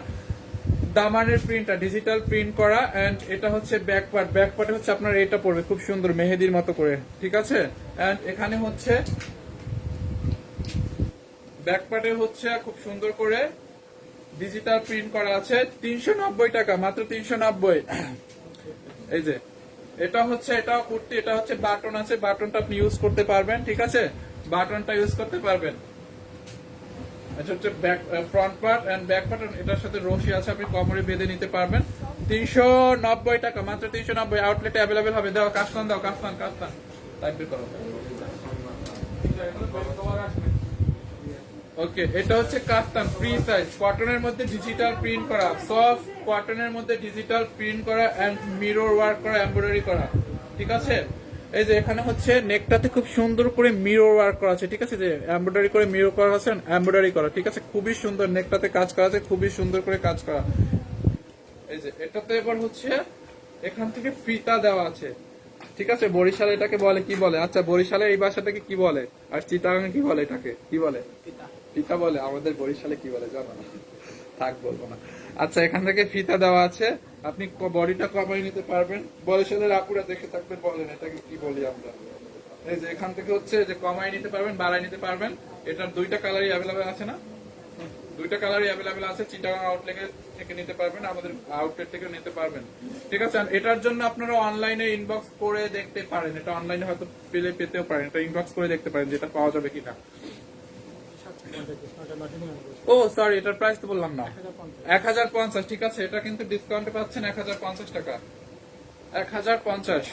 দামানের প্রিন্টটা ডিজিটাল প্রিন্ট করা এন্ড এটা হচ্ছে ব্যাক পার্ট। ব্যাক পার্টে হচ্ছে আপনার এটা পড়বে খুব সুন্দর মেহেদির মতো করে, ঠিক আছে। এন্ড এখানে হচ্ছে ব্যাক পার্টে হচ্ছে খুব সুন্দর করে ডিজিটাল প্রিন্ট করা আছে। 390 টাকা, মাত্র 390। এই যে এটা হচ্ছে, এটা কুর্তি, এটা হচ্ছে বাটন আছে, বাটনটা আপনি ইউজ করতে পারবেন, ঠিক আছে। বাটনটা ইউজ করতে পারবেন। এটা হচ্ছে back front part and back part, এটার সাথে রশি আছে, আপনি কোমরে বেঁধে নিতে পারবেন। 390 টাকা, মাত্র 390। আউটলেটে অ্যাভেলেবেল হবে। দাও কাফতান, দাও কাফতান, কাফতান টাইপ করো। ওকে, এটা হচ্ছে কাফতান ফ্রি সাইজ, কটনের মধ্যে ডিজিটাল প্রিন্ট করা, সফট কটনের মধ্যে ডিজিটাল প্রিন্ট করা এন্ড মিরর ওয়ার্ক করা, এমব্রয়ডারি করা, ঠিক আছে। এই যে এখানে হচ্ছে নেকটাতে খুব সুন্দর করে মিরর ওয়ার্ক করা আছে, ঠিক আছে। যে এমব্রয়ডারি করে মিরর করা আছে, এমব্রয়ডারি করা, ঠিক আছে। খুবই সুন্দর নেকটাতে কাজ করা আছে, খুবই সুন্দর করে কাজ করা। এই যে এটাতে এবার হচ্ছে এখান থেকে ফিতা দেওয়া আছে, ঠিক আছে। বরিশালে এটাকে বলে কি বলে? আচ্ছা, বরিশালে এই ভাষাটাকে কি বলে? আর চিটাগাং কি বলে? এটাকে কি বলে? ফিতা বলে। আমাদের বরিশালে কি বলে জানো না, থাক বলবো না। আচ্ছা, এখান থেকে ফিতা দেওয়া আছে, আপনি বডিটা কমাই নিতে পারবেন। বরিশালের আপুরা দেখে থাকবেন, বলেন এটাকে কি বলি আমরা। এই যে এখান থেকে হচ্ছে যে কমাই নিতে পারবেন, বাড়াই নিতে পারবেন। এটার দুইটা কালারই অ্যাভেলেবেল আছে না? দুইটা কালারই অ্যাভেলেবেল আছে। চিটাগাং আউটলেট থেকে নিতে পারবেন, আমাদের আউটলেট থেকে নিতে পারবেন, ঠিক আছে। এটার জন্য আপনারা অনলাইনে ইনবক্স করে দেখতে পারেন, এটা অনলাইনে হয়তো পেতেও পারেন, এটা ইনবক্স করে দেখতে পারেন যেটা পাওয়া যাবে কিনা। ও সরি, এটার প্রাইস তো বললাম না, 1050, ঠিক আছে। এটা কিন্তু ডিসকাউন্টে পাচ্ছেন 1050 টাকা, 1050।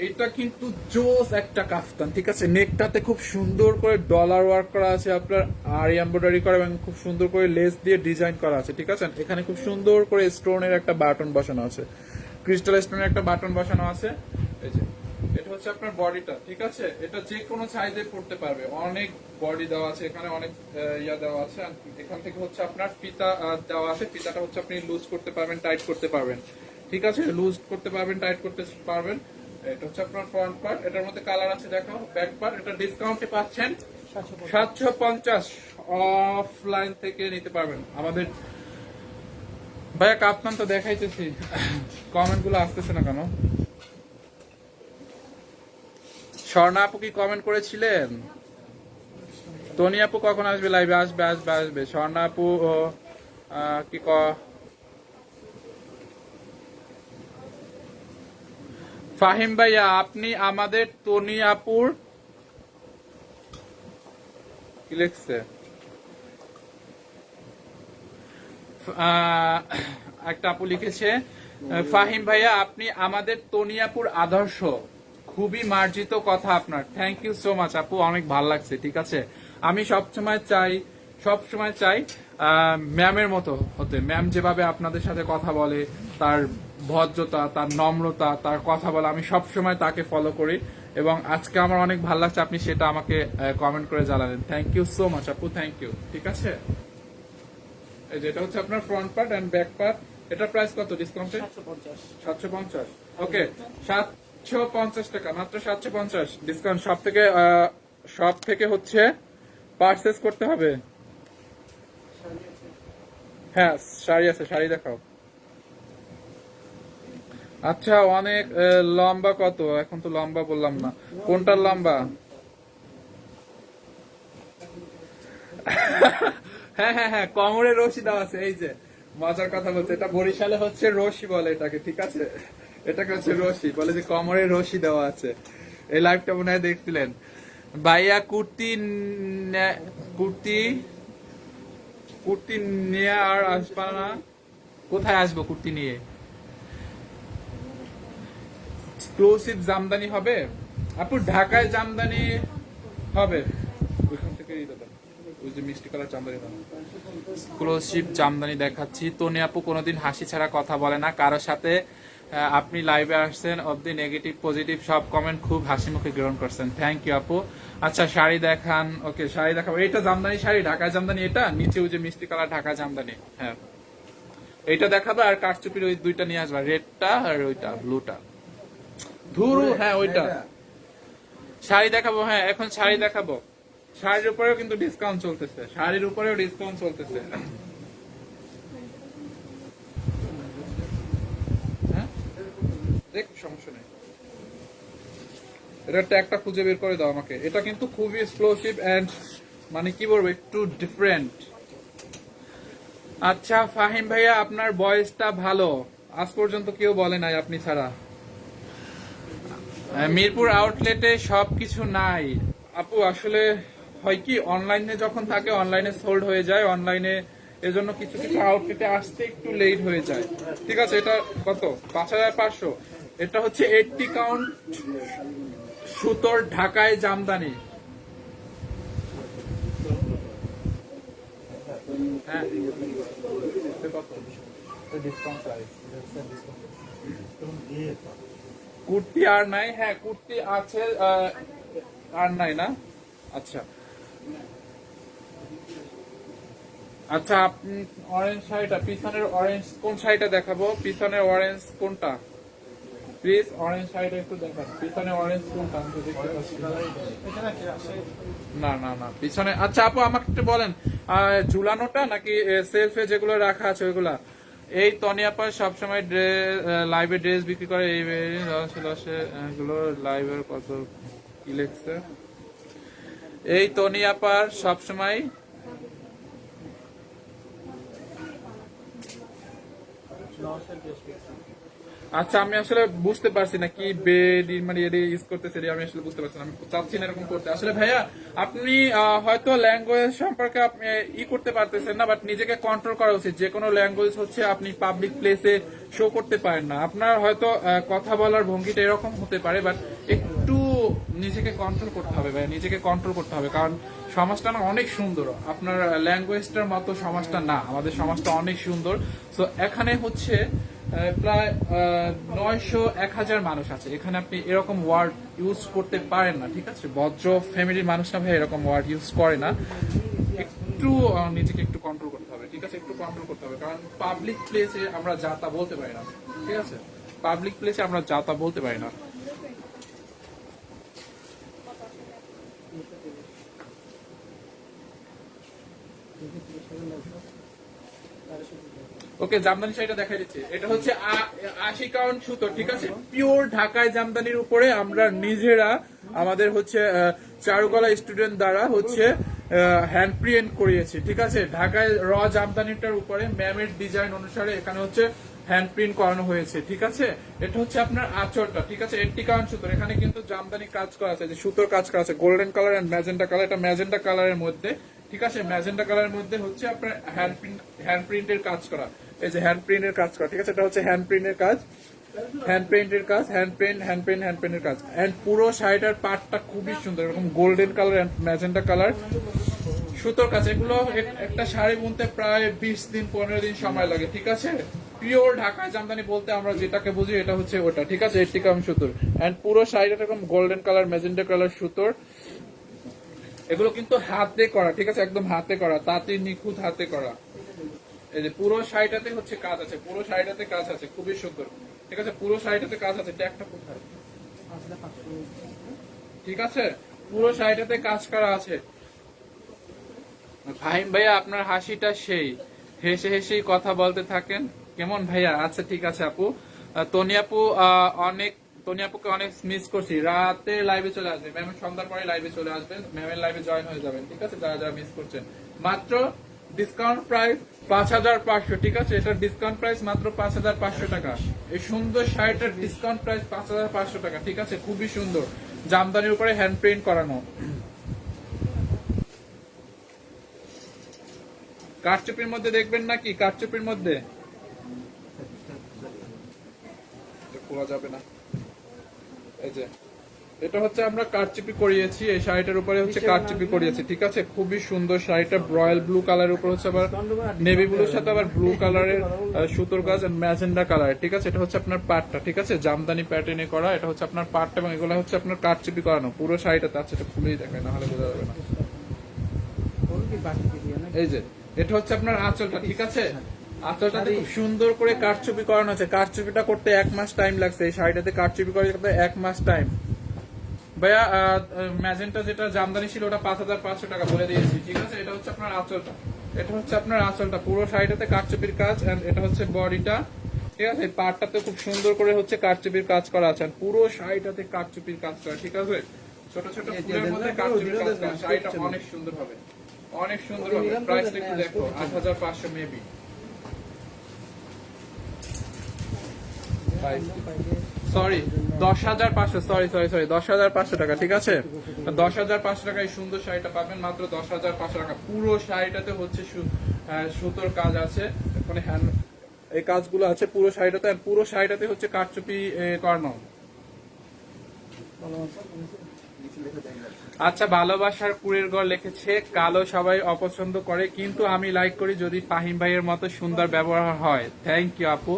এইটা কিন্তু জোস একটা কাফতান, ঠিক আছে। নেকটাতে খুব সুন্দর করে ডলার ওয়ার্ক করা আছে আপনার, আর এমব্রয়ডারি করা এবং খুব সুন্দর করে লেস দিয়ে ডিজাইন করা আছে, ঠিক আছে। এখানে খুব সুন্দর করে স্টোনের একটা বাটন বসানো আছে, ক্রিস্টাল স্টোনের একটা বাটন বসানো আছে। এই যে এটা হচ্ছে আপনার বডিটা, ঠিক আছে। এটা যে কোনো সাইজে পড়তে পারবে, অনেক বডি দেওয়া আছে এখানে, অনেক ইয়া দেওয়া আছে। এখান থেকে হচ্ছে আপনার ফিতা দেওয়া আছে, ফিতাটা হচ্ছে আপনি লুজ করতে পারবেন, টাইট করতে পারবেন, ঠিক আছে। লুজ করতে পারবেন, টাইট করতে পারবেন। এটা হচ্ছে আপনার ফ্রন্ট পার্ট, এটার মধ্যে কালার আছে দেখাও। ব্যাক পার্ট, এটা ডিসকাউন্টে পাচ্ছেন 750, অফলাইন থেকে নিতে পারবেন। আমাদের ভাইয়া কাপ্তান তো দেখাইতেছি, কমেন্ট গুলো আসতেছে না কেন? স্বর্ণা আপু কি কমেন্ট করেছিলেন? টনি আপু কখন আসবে লাইভে? আসবে আসবে আসবে। স্বর্ণা আপু কি ফাহিম ভাইয়া, আপনি আমাদের টনি আপুর কি লিখছে, একটা আপু লিখেছে, ফাহিম ভাইয়া আপনি আমাদের টনি আপুর আদর্শ, খুবই মার্জিত কথা আপনার। থ্যাংক ইউ সো মাচ আপু, অনেক ভালো লাগছে, ঠিক আছে। আমি সবসময় চাই সব সময় চাই ম্যামের মতো হতে। ম্যাম যেভাবে আপনাদের সাথে কথা বলে, তার ভদ্রতা, তার নম্রতা, তার কথা বলা, আমি সব সময় তাকে ফলো করি এবং আজকে আমার অনেক ভালো লাগছে আপনি সেটা আমাকে কমেন্ট করে জানালেন। থ্যাংক ইউ সো মাচ আপু, থ্যাংক ইউ। ঠিক আছে, এই যে এটা হচ্ছে আপনার front part and back part. এটার প্রাইস কত ডিসকাউন্টে? 750। ওকে, 750 টাকা, মাত্র 750 ডিসকাউন্ট। সব থেকে হচ্ছে পারচেজ করতে হবে। হ্যাঁ, শাড়ি আছে, শাড়ি দেখাও। আচ্ছা, অনেক লম্বা কত? এখন তো লম্বা বললাম না, কোনটার লম্বা? হ্যাঁ হ্যাঁ হ্যাঁ, কোমরে রশি দেওয়া আছে। এই যে মজার কথা বলছে, এটা বরিশালে হচ্ছে রশি বলে এটাকে, ঠিক আছে? এটাকে হচ্ছে রশি বলে, যে কোমরে রশি দেওয়া আছে। এই লাইভটা মনে হয় দেখছিলেন। ভাইয়া কুর্তি কুর্তি নিয়ে আর আসবা না? কোথায় আসবো কুর্তি নিয়ে? এক্সক্লুসিভ জামদানি হবে আপু, ঢাকায় জামদানি হবে, ওইখান থেকে ওই যে মিষ্টি কালার জামদানি। এক্সক্লুসিভ জামদানি দেখাচ্ছি। তনি আপু কোনোদিন হাসি ছাড়া কথা বলে না কারোর সাথে। আপনি লাইভে আসছেন, অবধি নেগেটিভ পজিটিভ সব কমেন্ট খুব হাসি মুখে গ্রহণ করছেন। থ্যাংক ইউ আপু। আচ্ছা, শাড়ি দেখান। ওকে, শাড়ি দেখাবো। এইটা জামদানি শাড়ি, ঢাকায় জামদানি। এটা নিচে ওই যে মিষ্টি কালার ঢাকা জামদানি। হ্যাঁ, এইটা দেখাবো, আর কাঠচুপির ওই দুইটা নিয়ে আসবা, রেডটা আর ওইটা ব্লুটা। ধুরু, হ্যাঁ ওইটা। শাড়ি দেখাবো, হ্যাঁ এখন শাড়ি দেখাবো। শাড়ির উপরেও কিন্তু ডিসকাউন্ট চলতেছে, শাড়ির উপরেও ডিসকাউন্ট চলতেছে। হ্যাঁ, দেখ, সমস্যা নেই। এটা ট্যাগটা খুঁজে বের করে দাও আমাকে। এটা কিন্তু খুবই এক্সক্লুসিভ এন্ড মানে কি বলবো, একটু ডিফারেন্ট। আচ্ছা ফাহিম ভাইয়া, আপনার ভয়েসটা ভালো, আজ পর্যন্ত কেউ বলে নাই আপনি ছাড়া। মিরপুর আউটলেটে সবকিছু নাই আপু, আসলে হয় কি, অনলাইনে যখন থাকে অনলাইনে সোল্ড হয়ে যায়, অনলাইনে এজন্য কিছু কিছু আউটলেটে আসতে একটু লেট হয়ে যায়। ঠিক আছে, এটা কত? 5500। এটা হচ্ছে 80 কাউন্ট সুতোর ঢাকায় জামদানি। হ্যাঁ, কুর্তি আর নাই? হ্যাঁ, কুর্তি আছে, আর নাই না? আচ্ছা আচ্ছা, আপনি অরেঞ্জ শাড়িটা, পিছনের অরেঞ্জ কোন শাড়িটা দেখাবো? পিছনের অরেঞ্জ কোনটা? প্লিজ অরেঞ্জ শাড়িটা একটু দেখান। পিছনে অরেঞ্জ কোনটা? আমি তো দেখতে পাচ্ছি না। না না, পিছনে। আচ্ছা আপু, আমাকে একটু বলেন, ঝুলানোটা নাকি সেলফে যেগুলো রাখা আছে ওইগুলা? এই তনিয়াপার সবসময় লাইভে ড্রেস বিক্রি করে, এই এগুলো লাইভের কত কি লেখছে? এই তনিয়াপার সবসময় আচ্ছা, আমি আসলে বুঝতে পারছি না কি মানে ইউজ করতেছে, আমি আসলে বুঝতে পারছি না। আমি চাচ্ছি না এরকম করতে। আসলে ভাইয়া, আপনি হয়তো ল্যাঙ্গুয়েজ সম্পর্কে আপনি করতে পারতেছেন না, বাট নিজেকে কন্ট্রোল করা উচিত। যে কোনো ল্যাঙ্গুয়েজ হচ্ছে আপনি পাবলিক প্লেসে শো করতে পারেন না। আপনার হয়তো কথা বলার ভঙ্গিটা এরকম হতে পারে, বাট একটু নিজেকে কন্ট্রোল করতে হবে ভাই, নিজেকে কন্ট্রোল করতে হবে। কারণ সমাজটা না অনেক সুন্দর, আপনার ল্যাঙ্গুয়েজটার মতো সমাজটা না, আমাদের সমাজটা অনেক সুন্দর। তো এখানে হচ্ছে প্রায় 900-1000 মানুষ আছে এখানে, আপনি এরকম ওয়ার্ড ইউজ করতে পারেন না। ঠিক আছে, ভদ্র ফ্যামিলির মানুষরা ভাই এরকম ওয়ার্ড ইউজ করে না। একটু নিজেকে একটু কন্ট্রোল করতে হবে। ঠিক আছে, একটু কন্ট্রোল করতে হবে, কারণ পাবলিক প্লেসে আমরা যা তা বলতে পারি না। ঠিক আছে, পাবলিক প্লেসে আমরা যা তা বলতে পারি না। ওকে, জামদানি শাড়িটা দেখাই দিচ্ছি। এটা হচ্ছে 80 কাউন্ট সুতো। ঠিক আছে, পিওর ঢাকায় জামদানির উপরে আমরা নিজেরা আমাদের হচ্ছে চারুকলা স্টুডেন্ট দ্বারা হচ্ছে হ্যান্ড প্রিন্ট করিয়েছি। ঠিক আছে, ঢাকায় র জামদানিটার উপরে ম্যামের ডিজাইন অনুসারে এখানে হচ্ছে হ্যান্ড প্রিন্ট করানো হয়েছে। ঠিক আছে, এটা হচ্ছে আপনার আঁচলটা। ঠিক আছে, 80 কাউন্ট সুতোর, এখানে কিন্তু জামদানি কাজ করা আছে, যে সুতোর কাজ করা আছে, golden colour and magenta colour. এটা ম্যাজেন্টা কালারের মধ্যে, ঠিক আছে, ম্যাজেন্টা কালারের মধ্যে হচ্ছে আপনার হ্যান্ড প্রিন্টের কাজ করা। এই যে হ্যান্ড প্রিন্টের কাজ করা। ঠিক আছে, এটা হচ্ছে হ্যান্ড প্রিন্টের কাজ, হ্যান্ড প্রিন্টের কাজ, হ্যান্ড প্রিন্টের কাজ। এন্ড পুরো শাড়িটার পাটটা খুবই সুন্দর, এরকম golden colour and magenta colour সুতোর কাজ, এগুলো একটা শাড়ি বুনতে প্রায় 20 দিন 15 দিন সময় লাগে, ঠিক আছে। পিওর ঢাকায় জামদানি বলতে আমরা যেটাকে বুঝি এটা হচ্ছে ওটা, ঠিক আছে। এটিকাম সুতোর এন্ড পুরো শাড়িটা এরকম গোল্ডেন কালার ম্যাজেন্টা কালার সুতোর। এগুলো কিন্তু হাতে করা, ঠিক আছে, একদম হাতে করা, তাঁতি নিখুঁত হাতে করা। এই যে পুরো শাড়িটাতে হচ্ছে কাজ আছে, পুরো শাড়িটাতে কাজ আছে, খুবই সুন্দর, ঠিক আছে। পুরো শাড়িটাতে কাজ আছে, ট্যাগটা কোথায়, ঠিক আছে, পুরো শাড়িটাতে কাজ করা আছে। ফাহিম ভাইয়া আপনার হাসিটা সেই, হেসে হেসেই কথা বলতে থাকেন, কেমন ভাইয়া? আচ্ছা ঠিক আছে আপু। তনি আপু তনি আপুকে অনেক মিস করছি, রাতে লাইভে চলে আসবে ম্যাম, সন্ধ্যার পরে লাইভে চলে আসবেন, ম্যামের লাইভে জয়েন হয়ে যাবেন, ঠিক আছে, যারা যারা মিস করছেন। মাত্র ডিসকাউন্ট প্রাইস 5500, ঠিক আছে, এটার ডিসকাউন্ট প্রাইস মাত্র 5500 টাকা। এই সুন্দর শাড়িটার ডিসকাউন্ট প্রাইস 5500 টাকা, ঠিক আছে, খুবই সুন্দর, জামদানির উপরে হ্যান্ড প্রিন্ট করানো। কারচুপির মধ্যে দেখবেন নাকি? কারচুপির মধ্যে খোলা যাবে না। এই যে এটা হচ্ছে আমরা কারচুপি করিয়েছি, এই শাড়িটার উপরে হচ্ছে কারচুপি করিয়েছি, ঠিক আছে, খুবই সুন্দর শাড়িটা। রয়্যাল ব্লু কালারের উপর হচ্ছে আবার নেভি ব্লুর সাথে আবার ব্লু কালারের সুতোর কাজ, ম্যাজেন্ডা কালার, ঠিক আছে। এটা হচ্ছে আপনার পাটটা, ঠিক আছে, জামদানি প্যাটার্নে করা, এটা হচ্ছে আপনার পাটটা, এবং এগুলো হচ্ছে আপনার কারচুপি করানো পুরো শাড়িটাতে। আচ্ছা এটা খুলেই দেখায়, না হলে বোঝা যাবে না। এই যে এটা হচ্ছে আপনার আঁচলটা, ঠিক আছে, আঁচলটাতে খুব সুন্দর করে কারচুপি করানো আছে। কারচুপিটা করতে 1 মাস টাইম লাগছে, এই শাড়িটাতে কারচুপি করতে 1 মাস টাইম। ভাইয়া ম্যাজেন্টা যেটা জামদানি ছিল ওটা 5500 টাকা বলে দিয়েছি, ঠিক আছে। এটা হচ্ছে আপনার আঁচলটা, এটা হচ্ছে আপনার আঁচলটা, পুরো শাড়িটাতে কারচুপির কাজ, এন্ড এটা হচ্ছে বডিটা, ঠিক আছে। পাটটাতে খুব সুন্দর করে হচ্ছে কারচুপির কাজ করা আছে, পুরো শাড়িটাতে কারচুপির কাজ করা, ঠিক আছে। ছোট ছোট ফুলের মধ্যে কারচুপির কাজ করা, শাড়িটা অনেক সুন্দর হবে, অনেক সুন্দর হবে। প্রাইসটা একটু দেখো, 8500 মেবি। সরি 10,500, সরি 10,500 টাকা, ঠিক আছে। 10,500 টাকা এই সুন্দর শাড়িটা পাবেন, মাত্র 10,500 টাকা। পুরো শাড়িটাতে হচ্ছে সুতোর কাজ আছে, মানে হ্যান্ড এই কাজগুলো আছে পুরো শাড়িটাতে, আর পুরো শাড়িটাতে হচ্ছে কারচুপি করানো। আচ্ছা, ভালোবাসার কুড়ের ঘর লিখেছে, কালো সবাই অপছন্দ করে, কিন্তু আমি লাইক করি যদি ফাহিম ভাইয়ের মতো সুন্দর ব্যবহার হয়। থ্যাংক ইউ আপু।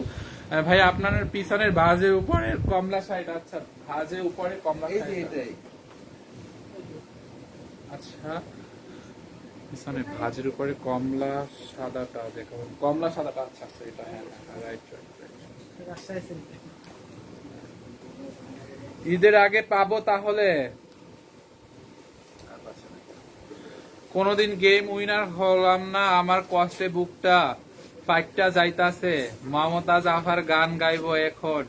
ভাই আপনার পিছনের ভাজের উপরে কমলা শাড়িটা, আচ্ছা ভাজের উপরে কমলা শাড়িটা, আচ্ছা পিছনে ভাজের উপরে কমলা সাদাটা দেখো, কমলা সাদাটা, আচ্ছা আচ্ছা এটা, হ্যাঁ রাইট রাইট। ঈদের আগে পাবো তাহলে? কোনদিন গেম উইনার হলাম না, আমার কষ্টে বুকটা ফাইটটা যাইতাছে, মমতা জাফার গান গাইবো এখন,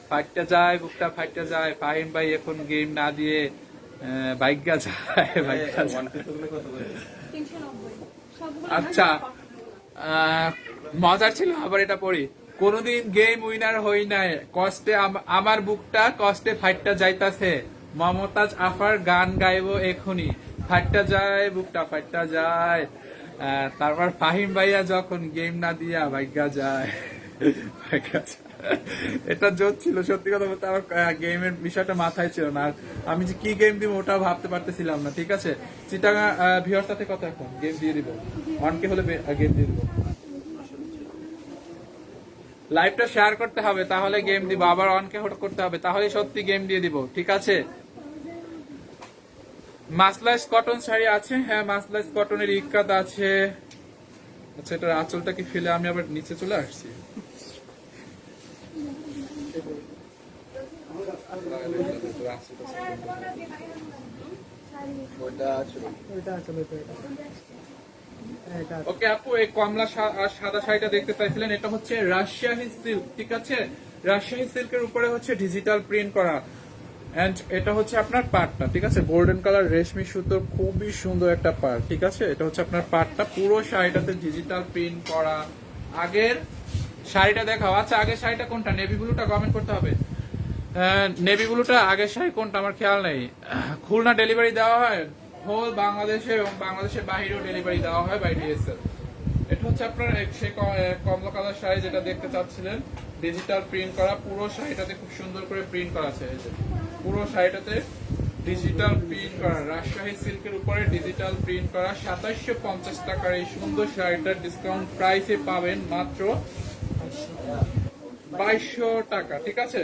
ফাইটটা যায় বুকটা ফাইটটা যায়, ফাহিম ভাই এখন গেম না দিয়ে ভাগ্যা যায়, ভাগ্যা যায়। আচ্ছা মজার ছিল, আবার এটা পড়ি, কোনদিন গেম উইনার হই নাই, কষ্টে আমার বুকটা কষ্টে ফাইটটা যাইতাছে, মমতাজ আফার গান গাইবো এখনই, ফাইটটা যায় বুকটা ফাইটটা যায়। তারপর ফাহিম ভাইয়া যখন গেম না দিয়া ভাগ্যা যায়, ভাগ্যা যায়। এটা জোর ছিল, সত্যি কথা বলতে আমার গেমের বিষয়টা মাথায় ছিল না, আর আমি যে কি গেম দিব ওটাও ভাবতে পারতেছিলাম না, ঠিক আছে। চিটাঙ্গা ভিউয়ার সাথে কথা, এখন গেম দিয়ে দিব, অনকে হলে গেম দিয়ে দিব। লাইভটা শেয়ার করতে হবে, তাহলে গেম দিব, আবার অনকে করতে হবে, তাহলে সত্যি গেম দিয়ে দিব, ঠিক আছে। মাসলাইস কটন শাড়ি আছে, হ্যাঁ মাসলাইস কটনের ইক্কাত আছে। আচ্ছা এটার আঁচলটা কি ফেলে আমি আবার নিচে চলে আসছি। ওকে আপু, এই কমলা আর সাদা শাড়িটা দেখতে চাইছিলেন, এটা হচ্ছে রাজশাহী সিল্ক, ঠিক আছে, রাজশাহী সিল্কের উপরে হচ্ছে ডিজিটাল প্রিন্ট করা, এন্ড এটা হচ্ছে আপনার পাটটা, ঠিক আছে, গোল্ডেন কালার রেশমি সুতোর খুবই সুন্দর একটা পাট, ঠিক আছে। এটা হচ্ছে আপনার পাটটা, পুরো শাড়িটাতে ডিজিটাল প্রিন্ট করা। আগের শাড়িটা দেখাও, আচ্ছা আগের শাড়িটা কোনটা? নেভি ব্লুটা, কমেন্ট করতে হবে। নেভি ব্লুটা আগের শাড়ি কোনটা আমার খেয়াল নেই। খুলনা ডেলিভারি দেওয়া হয় হোল বাংলাদেশে, এবং বাংলাদেশের বাইরেও ডেলিভারি দেওয়া হয় বাই ডিএসএল। এটা হচ্ছে আপনার সেই কমলা কালার শাড়ি যেটা দেখতে চাচ্ছিলেন, ডিজিটাল প্রিন্ট করা, পুরো শাড়িটাতে খুব সুন্দর করে প্রিন্ট করা আছে, পুরো শাড়িটাতে ডিজিটাল প্রিন্ট করা রাজশাহী সিল্কের উপরে ডিজিটাল প্রিন্ট করা 2750 টাকার এই সুন্দর শাড়িটার ডিসকাউন্ট প্রাইসে পাবেন মাত্র 2200 টাকা। ঠিক আছে,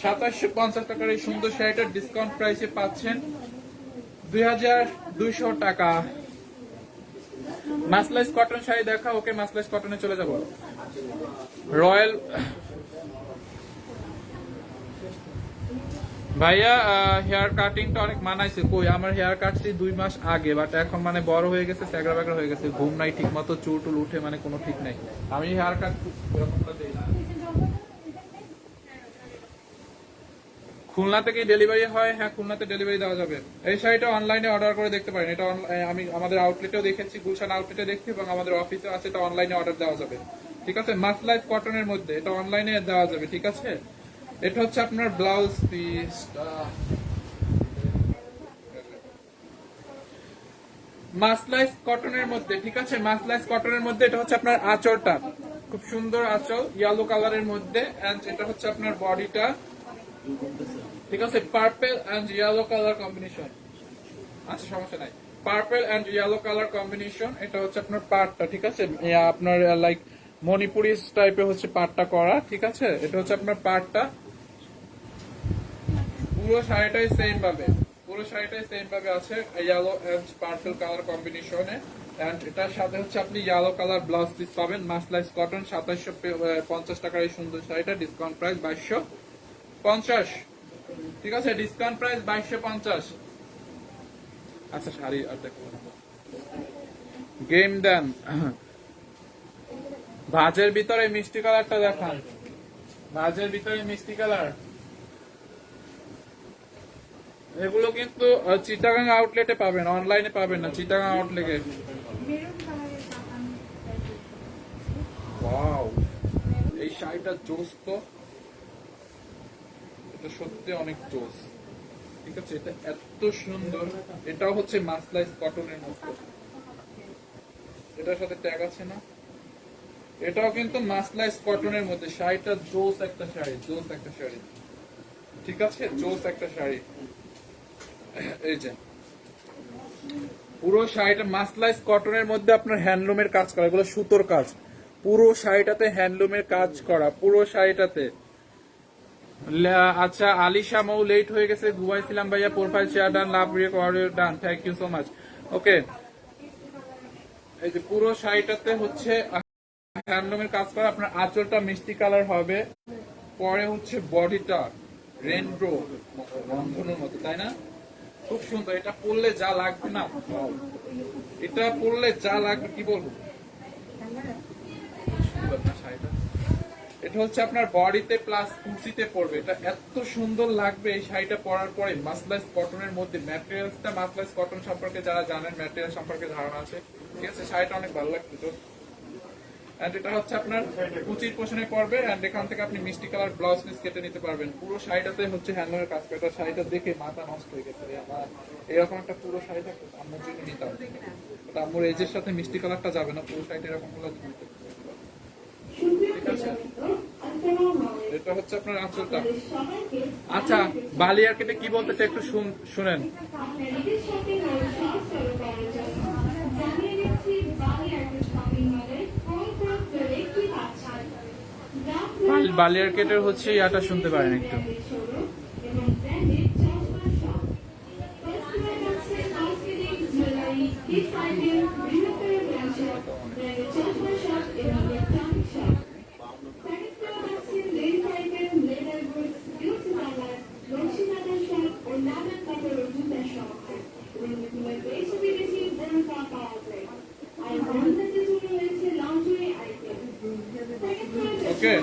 2750 টাকার এই সুন্দর শাড়িটার ডিসকাউন্ট প্রাইসে পাচ্ছেন 2200 টাকা। মাসলাইস কটন শাড়ি দেখা। ওকে, মাসলাইস কটনে চলে যাব। রয়্যাল ভাইয়া হেয়ার কাটিংটা অনেক মানাইছে। কই, আমার হেয়ার কাটছি 2 মাস আগে, বাট এখন মানে বড় হয়ে গেছে, স্যাগরা ব্যাগরা হয়ে গেছে, ঘুম নাই ঠিক মতো, চুল টুল উঠে, মানে কোনো ঠিক নাই। আমি হেয়ার কাট খুলনা থেকে ডেলিভারি হয়। হ্যাঁ, খুলনাতে ডেলিভারি দেওয়া যাবে। এই শাড়িটা অনলাইনে অর্ডার করে দেখতে পারেন। এটা আমি আমাদের আউটলেটেও দেখেছি, গুলশান আউটলেটে দেখছি, এবং আমাদের অফিসে আছে। এটা অনলাইনে অর্ডার দেওয়া যাবে। ঠিক আছে, মাসলাইফ কটনের মধ্যে এটা অনলাইনে দেওয়া যাবে। ঠিক আছে, এটা হচ্ছে আপনার ব্লাউজ পিসটা মাসলাইস কটনের মধ্যে। ঠিক আছে, মাসলাইস কটনের মধ্যে এটা হচ্ছে আপনার আঁচলটা, খুব সুন্দর আঁচল, ইয়েলো কালারের মধ্যে। এন্ড এটা হচ্ছে আপনার বডিটা। ঠিক আছে, purple and yellow colour combination. আচ্ছা, সমস্যা নাই, purple and yellow colour combination. এটা হচ্ছে আপনার পার্টটা। ঠিক আছে, আপনার লাইক মণিপুরি টাইপের হচ্ছে পার্টটা করা। ঠিক আছে, এটা হচ্ছে আপনার পার্টটা। পুরো শাড়িটাই সেম ভাবে আছে, ইয়েলো এন্ড পার্পল কালার কম্বিনেশনে। এন্ড এটার সাথে হচ্ছে আপনি ইয়েলো কালার ব্লাউজ পিস পাবেন। মাসলাইস কটন 2750 টাকার এই সুন্দর শাড়িটা ডিসকাউন্ট প্রাইস 2250। ঠিক আছে, ডিসকাউন্ট প্রাইস 2250। আচ্ছা, শাড়ি আর দেখো, গেম দেন। ভাজের ভিতরে মিষ্টি কালারটা দেখান। ভাজের ভিতরে মিষ্টি কালার, এগুলো কিন্তু চিটাগাং আউটলেটে পাবেন, অনলাইনে পাবেন না, চিটাগাং আউটলেটে। ওয়াও, এই শাড়িটা জোস তো, এটা সত্যি অনেক জোস। ঠিক আছে, এটা এত সুন্দর। এটাও হচ্ছে মাসলাইস কটনের মধ্যে, এটার সাথে ট্যাগ আছে না? এটাও কিন্তু মাসলাইস কটনের মধ্যে। শাড়িটা জোস একটা শাড়ি, জোস একটা শাড়ি। ঠিক আছে, জোস একটা শাড়ি। এই যে পুরো শাড়িটা মাসলাইস কটনের মধ্যে আপনার হ্যান্ডলুমের কাজ করা, এগুলো সুতোর কাজ। পুরো শাড়িটাতে হ্যান্ডলুমের কাজ করা, পুরো শাড়িটাতে। আচ্ছা, আলিশা মৌ লেট হয়ে গেছে, ঘুমাইছিলাম ভাইয়া। Profile share done, love react audio done, thank you so much. Okay, এই যে পুরো শাড়িটাতে হচ্ছে হ্যান্ডলুমের কাজ করা। আপনার আঁচলটা মিষ্টি কালার হবে, পরে হচ্ছে বডিটা রেনড্রো রংধনুর মতো, তাই না? খুব সুন্দর। এটা পরলে যা লাগবে না, এটা পরলে যা লাগবে কি বলবো। এটা হচ্ছে আপনার বডিতে প্লাস কুচিতে পড়বে, এটা এত সুন্দর লাগবে এই শাড়িটা পরার পরে। মাসলাইস কটনের মধ্যে, ম্যাটেরিয়ালসটা মাসলাইস কটন সম্পর্কে যারা জানেন, ম্যাটেরিয়াল সম্পর্কে ধারণা আছে। ঠিক আছে, শাড়িটা অনেক ভালো লাগছে তো। এন্ড এটা হচ্ছে আপনার কুচির পোষণে পড়বে। এন্ড এখান থেকে আপনি মিষ্টি কালার ব্লাউজ পিস কেটে নিতে পারবেন। পুরো শাড়িটাতে হচ্ছে হ্যান্ডলুমের কাজ করা। শাড়িটা দেখে মাথা নষ্ট হয়ে গেছে আমার। এরকম একটা পুরো শাড়ি থাকতো আম্মুর জন্য নিতাম, আম্মুর এজের সাথে মিষ্টি কালারটা যাবে না, পুরো শাড়িটা এরকম হলে নিতে। ঠিক আছে, এটা হচ্ছে আপনার আঁচলটা। আচ্ছা, বালিয়ার কেটে কি বলতেছে একটু শুনেন। বালিয়ার কেটের হচ্ছে ইয়াটা শুনতে পারেন একটু। ওকে,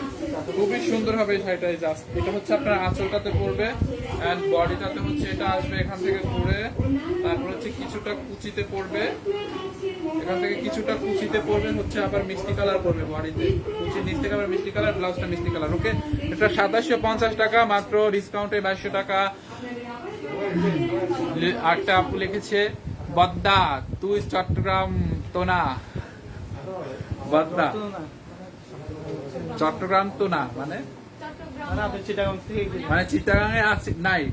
খুবই সুন্দর হবে এই শাড়িটা। জাস্ট এটা হচ্ছে আপনার আঁচলটাতে পড়বে, এন্ড বডিটাতে হচ্ছে এটা আসবে এখান থেকে ঘুরে, তারপর হচ্ছে কিছুটা কুচিতে পড়বে, এখান থেকে কিছুটা কুচিতে পড়বে, হচ্ছে আবার মিষ্টি কালার পড়বে বডিতে, কুচির নিচ থেকে আবার মিষ্টি কালার, ব্লাউজটা মিষ্টি কালার। ওকে, এটা 2750 টাকা মাত্র, ডিসকাউন্টে 2200 টাকা। আটটা আপু লিখেছে, বদ্দা তুই চট্টগ্রাম তো না, বদ্দা চট্টগ্রাম তো না, মানে চিটাগাং এ আছে নাই,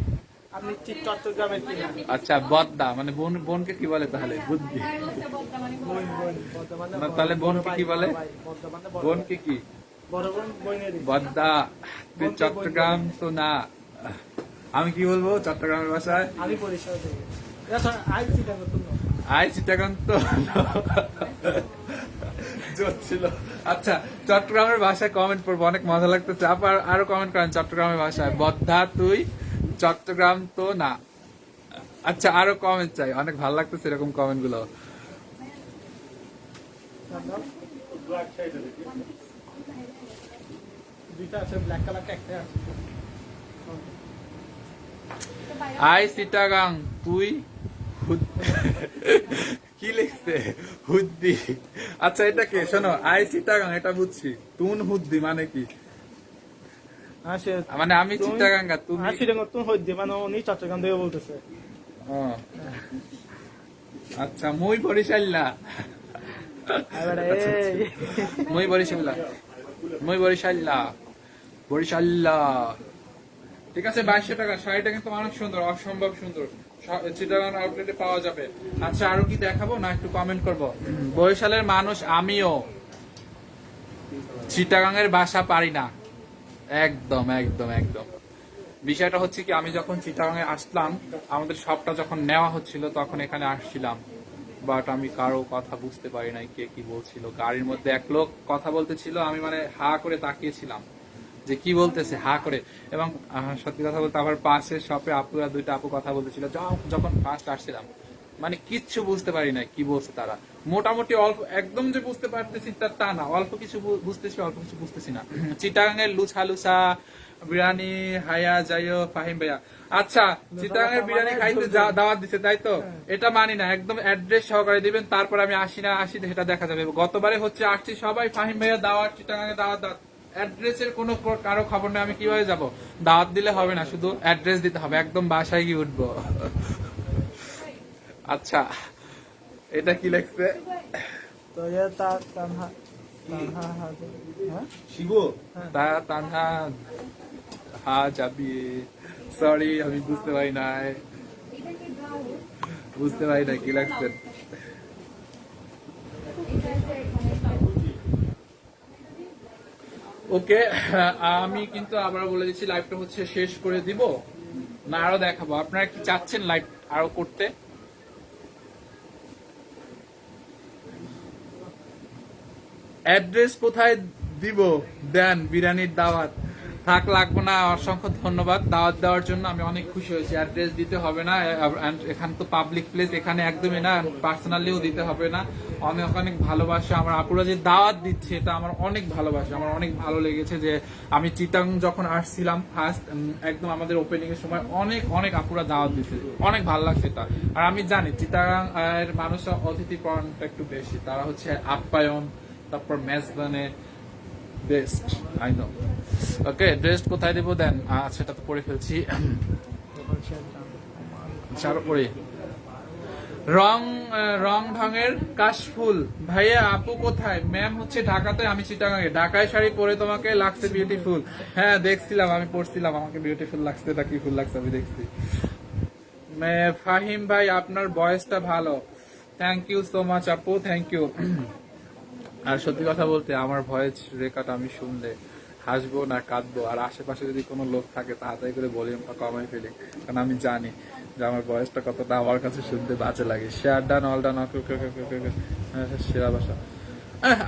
আপনি চট্টগ্রামের কিনা আচ্ছা বদ্দা মানে বোন, বোনকে কি বলে তাহলে? বুদ্ধি। বোন বর্তমানে না, তাহলে বোনকে কি বলে? বর্তমানে বোনকে কি? বড় বোন বইনের বদ্দা। তুই বোনকে চট্টগ্রাম তো না, আমি কি বলবো চট্টগ্রামের ভাষায়? আমি পরিষ্কার দেবো আজ চিন্তা করতাম না আই চিটাগাং তো জোর ছিল। আচ্ছা চট্টগ্রামের ভাষায় কমেন্ট করবো, অনেক মজা লাগতেছে। আবার আরো কমেন্ট করেন চট্টগ্রামের ভাষায়, বদ্ধা তুই চট্টগ্রাম তো না। আচ্ছা আরো কমেন্ট চাই, অনেক ভালো লাগতেছে এরকম কমেন্ট গুলো। দুইটা আছে ব্ল্যাক কালার একটা আছে আই চিটাগাং তুই কি লিখছে হুদ্দি। আচ্ছা এটা কে? শোনো, আই চিটাগাং এটা বুঝছি, তুন হুদ্দি মানে কি? আসে মানে আমি চিটাগাঙ্গা, তুমি আসলে নতুন হইছে মানে উনি চট্টগ্রাম থেকে বলতেছে ও। আচ্ছা মুই বরিশাল্লা, এবারে মুই বরিশাল্লা, মুই বরিশাল্লা, বরিশাল্লা। ঠিক আছে 2200 টাকা। শাড়িটা কিন্তু অনেক সুন্দর, অসম্ভব সুন্দর, চিটাগাং আউটলেটে পাওয়া যাবে। আচ্ছা আরো কি দেখাবো না একটু কমেন্ট করবো? বরিশালের মানুষ আমিও, চিটাগাংয়ের ভাষা পারি না। একদম একদম একদম। বিষয়টা হচ্ছে কি, আমি যখন চিটাগাংয়ে আসলাম, আমাদের সবটা যখন নেওয়া হচ্ছিল তখন এখানে আসছিলাম, বাট আমি কারো কথা বুঝতে পারি নাই কে কি বলছিল। গাড়ির মধ্যে এক লোক কথা বলতেছিল, আমি মানে হা করে তাকিয়েছিলাম যে কি বলতেছে, হা করে। এবং সত্যি কথা বলতে আমার পাশে শপে আপুরা, দুইটা আপু কথা বলতেছিল যখন ফার্স্ট আসছিলাম, মানে কিচ্ছু বুঝতে পারি না কি বলছে তারা। মোটামুটি অল্প, একদম যে বুঝতে পারতেছি তা না, অল্প কিছু বুঝতেছি, অল্প কিছু বুঝতেছি না। চিটাগাংয়ের লুচা লুচা বিরিয়ানি হায়া যাইও ফাহিম ভাইয়া। আচ্ছা চিটাগাংয়ের বিরিয়ানি খাইতে দাওয়াত দিছে তাই তো? এটা মানি না, একদম অ্যাড্রেস সহকারে দিবেন, তারপর আমি আসি না আসি সেটা দেখা যাবে। গতবারে হচ্ছে আসছি সবাই, ফাহিম ভাইয়া দাওয়াত, চিটাগাংয়ে দাওয়াত, অ্যাড্রেসের কোনো কারো খবর নেই, আমি কিভাবে যাব? দাওয়াত দিলে হবে না, শুধু অ্যাড্রেস দিতে হবে, একদম বাসায় গিয়ে উঠবো। আচ্ছা এটা কি লেখছে? তো তানহা তানহা হ্যাঁ শিবু তানহা হা যাবি। সরি আমি বুঝতে পারি নাই, বুঝতে পারি না কি লাগছে। ওকে আমি কিন্তু আবার বলে দিচ্ছি, লাইভটা হচ্ছে শেষ করে দিব না আরো দেখাবো? আপনারা কি চাচ্ছেন লাইভ আরো করতে? অ্যাড্রেস কোথায় দিব? দেন বিরিয়ানির দাওয়াত। থাক লাগবো না, অসংখ্য ধন্যবাদ দাওয়াত দেওয়ার জন্য, আমি অনেক খুশি হয়েছি। অ্যাড্রেস দিতে হবে না, এখানে তো পাবলিক প্লেস, এখানে একদমই না, পার্সোনালিও দিতে হবে না। অনেক অনেক ভালোবাসা। আমার আপুরা যে দাওয়াত দিচ্ছে এটা আমার অনেক ভালোবাসা, আমার অনেক ভালো লেগেছে যে আমি চিটাং যখন আসছিলাম ফার্স্ট, একদম আমাদের ওপেনিং এর সময় অনেক অনেক আপুরা দাওয়াত দিচ্ছে, অনেক ভালো লাগছে এটা। আর আমি জানি চিটাগাং এর মানুষরা অতিথি পরায়ণটা একটু বেশি, তারা হচ্ছে আপ্যায়ন, তারপর মেজবানে best, I know. Okay dress কোথায় দেবো দেন? সেটা তো পরে ফেলছি, আরো পরে। রং রং ঢঙের কাশফুল ভাইয়া, আপু কোথায়? ম্যাম হচ্ছে ঢাকাতে, আমি চিটাগাঁয়ে। ঢাকায় শাড়ি পরে তোমাকে লাগছে বিউটিফুল। হ্যাঁ দেখছিলাম, আমি পড়ছিলাম, আমাকে বিউটিফুল লাগছে, তা কি ফুল লাগছে আমি দেখছি। ফাহিম ভাই আপনার ভয়েসটা ভালো, থ্যাংক ইউ সো মাচ আপু, থ্যাংক ইউ। আর সত্যি কথা বলতে আমার ভয়েস রেকর্ড আমি শুনলে হাসবো না কাঁদবো, আর আশেপাশে যদি কোনো লোক থাকে তাড়াতাড়ি করে ভলিউমটা কমাই ফেলি, কারণ আমি জানি যে আমার ভয়েসটা কতটা আমার কাছে শুনতে বাজে লাগে। শেয়ার ডান, অল ডান, সেরা ভাষা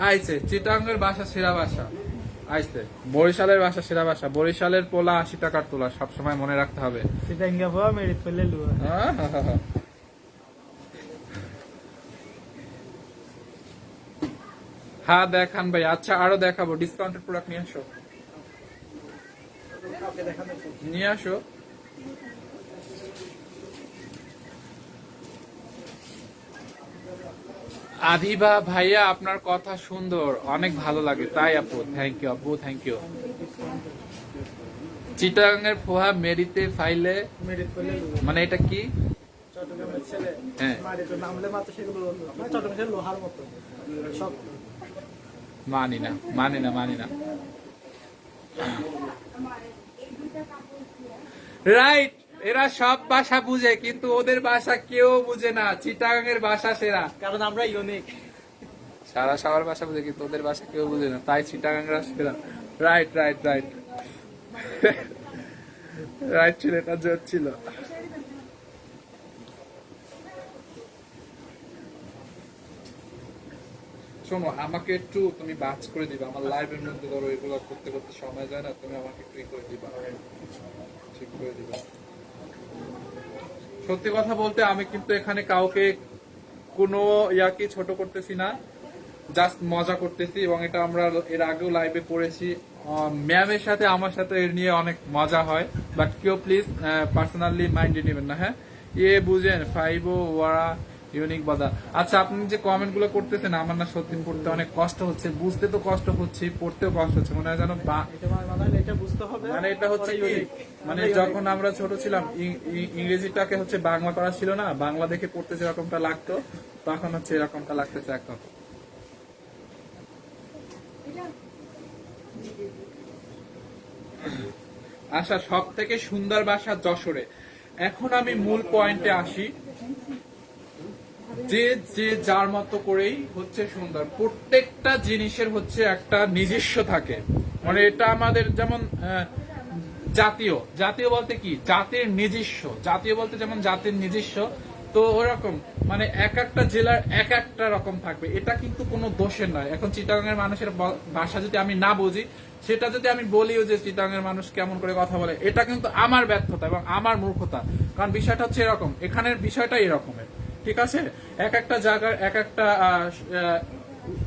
আইছে, চিটাঙ্গের ভাষা সেরা ভাষা আইছে, বরিশালের ভাষা সেরা ভাষা, বরিশালের পোলা 80 টাকার তোলা, সবসময় মনে রাখতে হবে। সেটা ইঙ্গা পাওয়া মেরে ফেলে লুয়া হ্যাঁ দেখান ভাই। আচ্ছা আরো দেখাবো, ডিসকাউন্টেড প্রোডাক্ট নিয়ে আসো, নিয়ে আসো। আদিবা ভাইয়া আপনার কথা সুন্দর, অনেক ভালো লাগে তাই আপু, থ্যাংক ইউ আপু, থ্যাংক ইউ। চিটাগাংয়ের পোহা মেরিতে ফাইলে, মেরে ফেলে লুয়া মানে এটা কি? চট্টগ্রামের ছেলে হ্যাঁ মারে তো নামলে মাত্র সেগুলো মানে চট্টগ্রামের লোহার মতো সব মানি না, মানি না, মানি না। রাইট, এরা সব ভাষা বুঝে কিন্তু ওদের ভাষা কেউ বুঝে না। চিটাগাংয়ের ভাষা সেরা, কারণ আমরা ইউনিক। সারা সবার ভাষা বুঝে কিন্তু ওদের ভাষা কেউ বুঝে না, তাই চিটাগাংরা সেরা। রাইট রাইট রাইট রাইট ছিল, এটা জোর ছিল। শোনো, আমাকে একটু তুমি বাজ করে দিবা, আমার লাইভের মধ্যে ধরো এগুলো করতে করতে সময় যায় না, তুমি আমাকে একটু ই করে দিবা, ঠিক করে দিবা। সত্যি কথা বলতে আমি কিন্তু এখানে কাউকে কোনো ইয়াকে ছোট করতেছি না, জাস্ট মজা করতেছি। এবং এটা আমরা এর আগেও লাইভে করেছি, ম্যামের সাথে আমার সাথে এর নিয়ে অনেক মজা হয়, বাট কেউ প্লিজ পার্সোনালি মাইন্ডে নেবেন না। হ্যাঁ, বুঝেন ফাইভো ওয়ারা ইউনিক বাদা। আচ্ছা, আপনি যে কমেন্ট গুলো করতেছেন আমার না সত্যি পড়তে অনেক কষ্ট হচ্ছে, বুঝতে তো কষ্ট হচ্ছে, পড়তেও কষ্ট হচ্ছে, মনে হয় যেন এটা বুঝতে হবে, মানে এটা হচ্ছে কি, মানে যখন আমরা ছোট ছিলাম ইংরেজিটাকে হচ্ছে বাংলা করা ছিল না, বাংলা দেখে পড়তে যেরকমটা লাগতো তখন হচ্ছে এরকমটা লাগতেছে এখন। আচ্ছা, সব থেকে সুন্দর ভাষা যশোরে। এখন আমি মূল পয়েন্টে আসি, যে যে যার মতো করেই হচ্ছে সুন্দর। প্রত্যেকটা জিনিসের হচ্ছে একটা নিজস্ব থাকে, মানে এটা আমাদের যেমন জাতীয়, জাতীয় বলতে কি জাতির নিজস্ব, জাতীয় বলতে যেমন জাতির নিজস্ব, তো ওরকম মানে এক একটা জেলার এক একটা রকম থাকবে, এটা কিন্তু কোনো দোষের নয়। এখন চিটাগাংয়ের মানুষের ভাষা যদি আমি না বুঝি, সেটা যদি আমি বলিও যে চিটাগাংয়ের মানুষ কেমন করে কথা বলে, এটা কিন্তু আমার ব্যর্থতা এবং আমার মূর্খতা। কারণ বিষয়টা হচ্ছে এরকম, এখানের বিষয়টা এরকমের, ঠিক আছে? এক একটা জায়গার এক একটা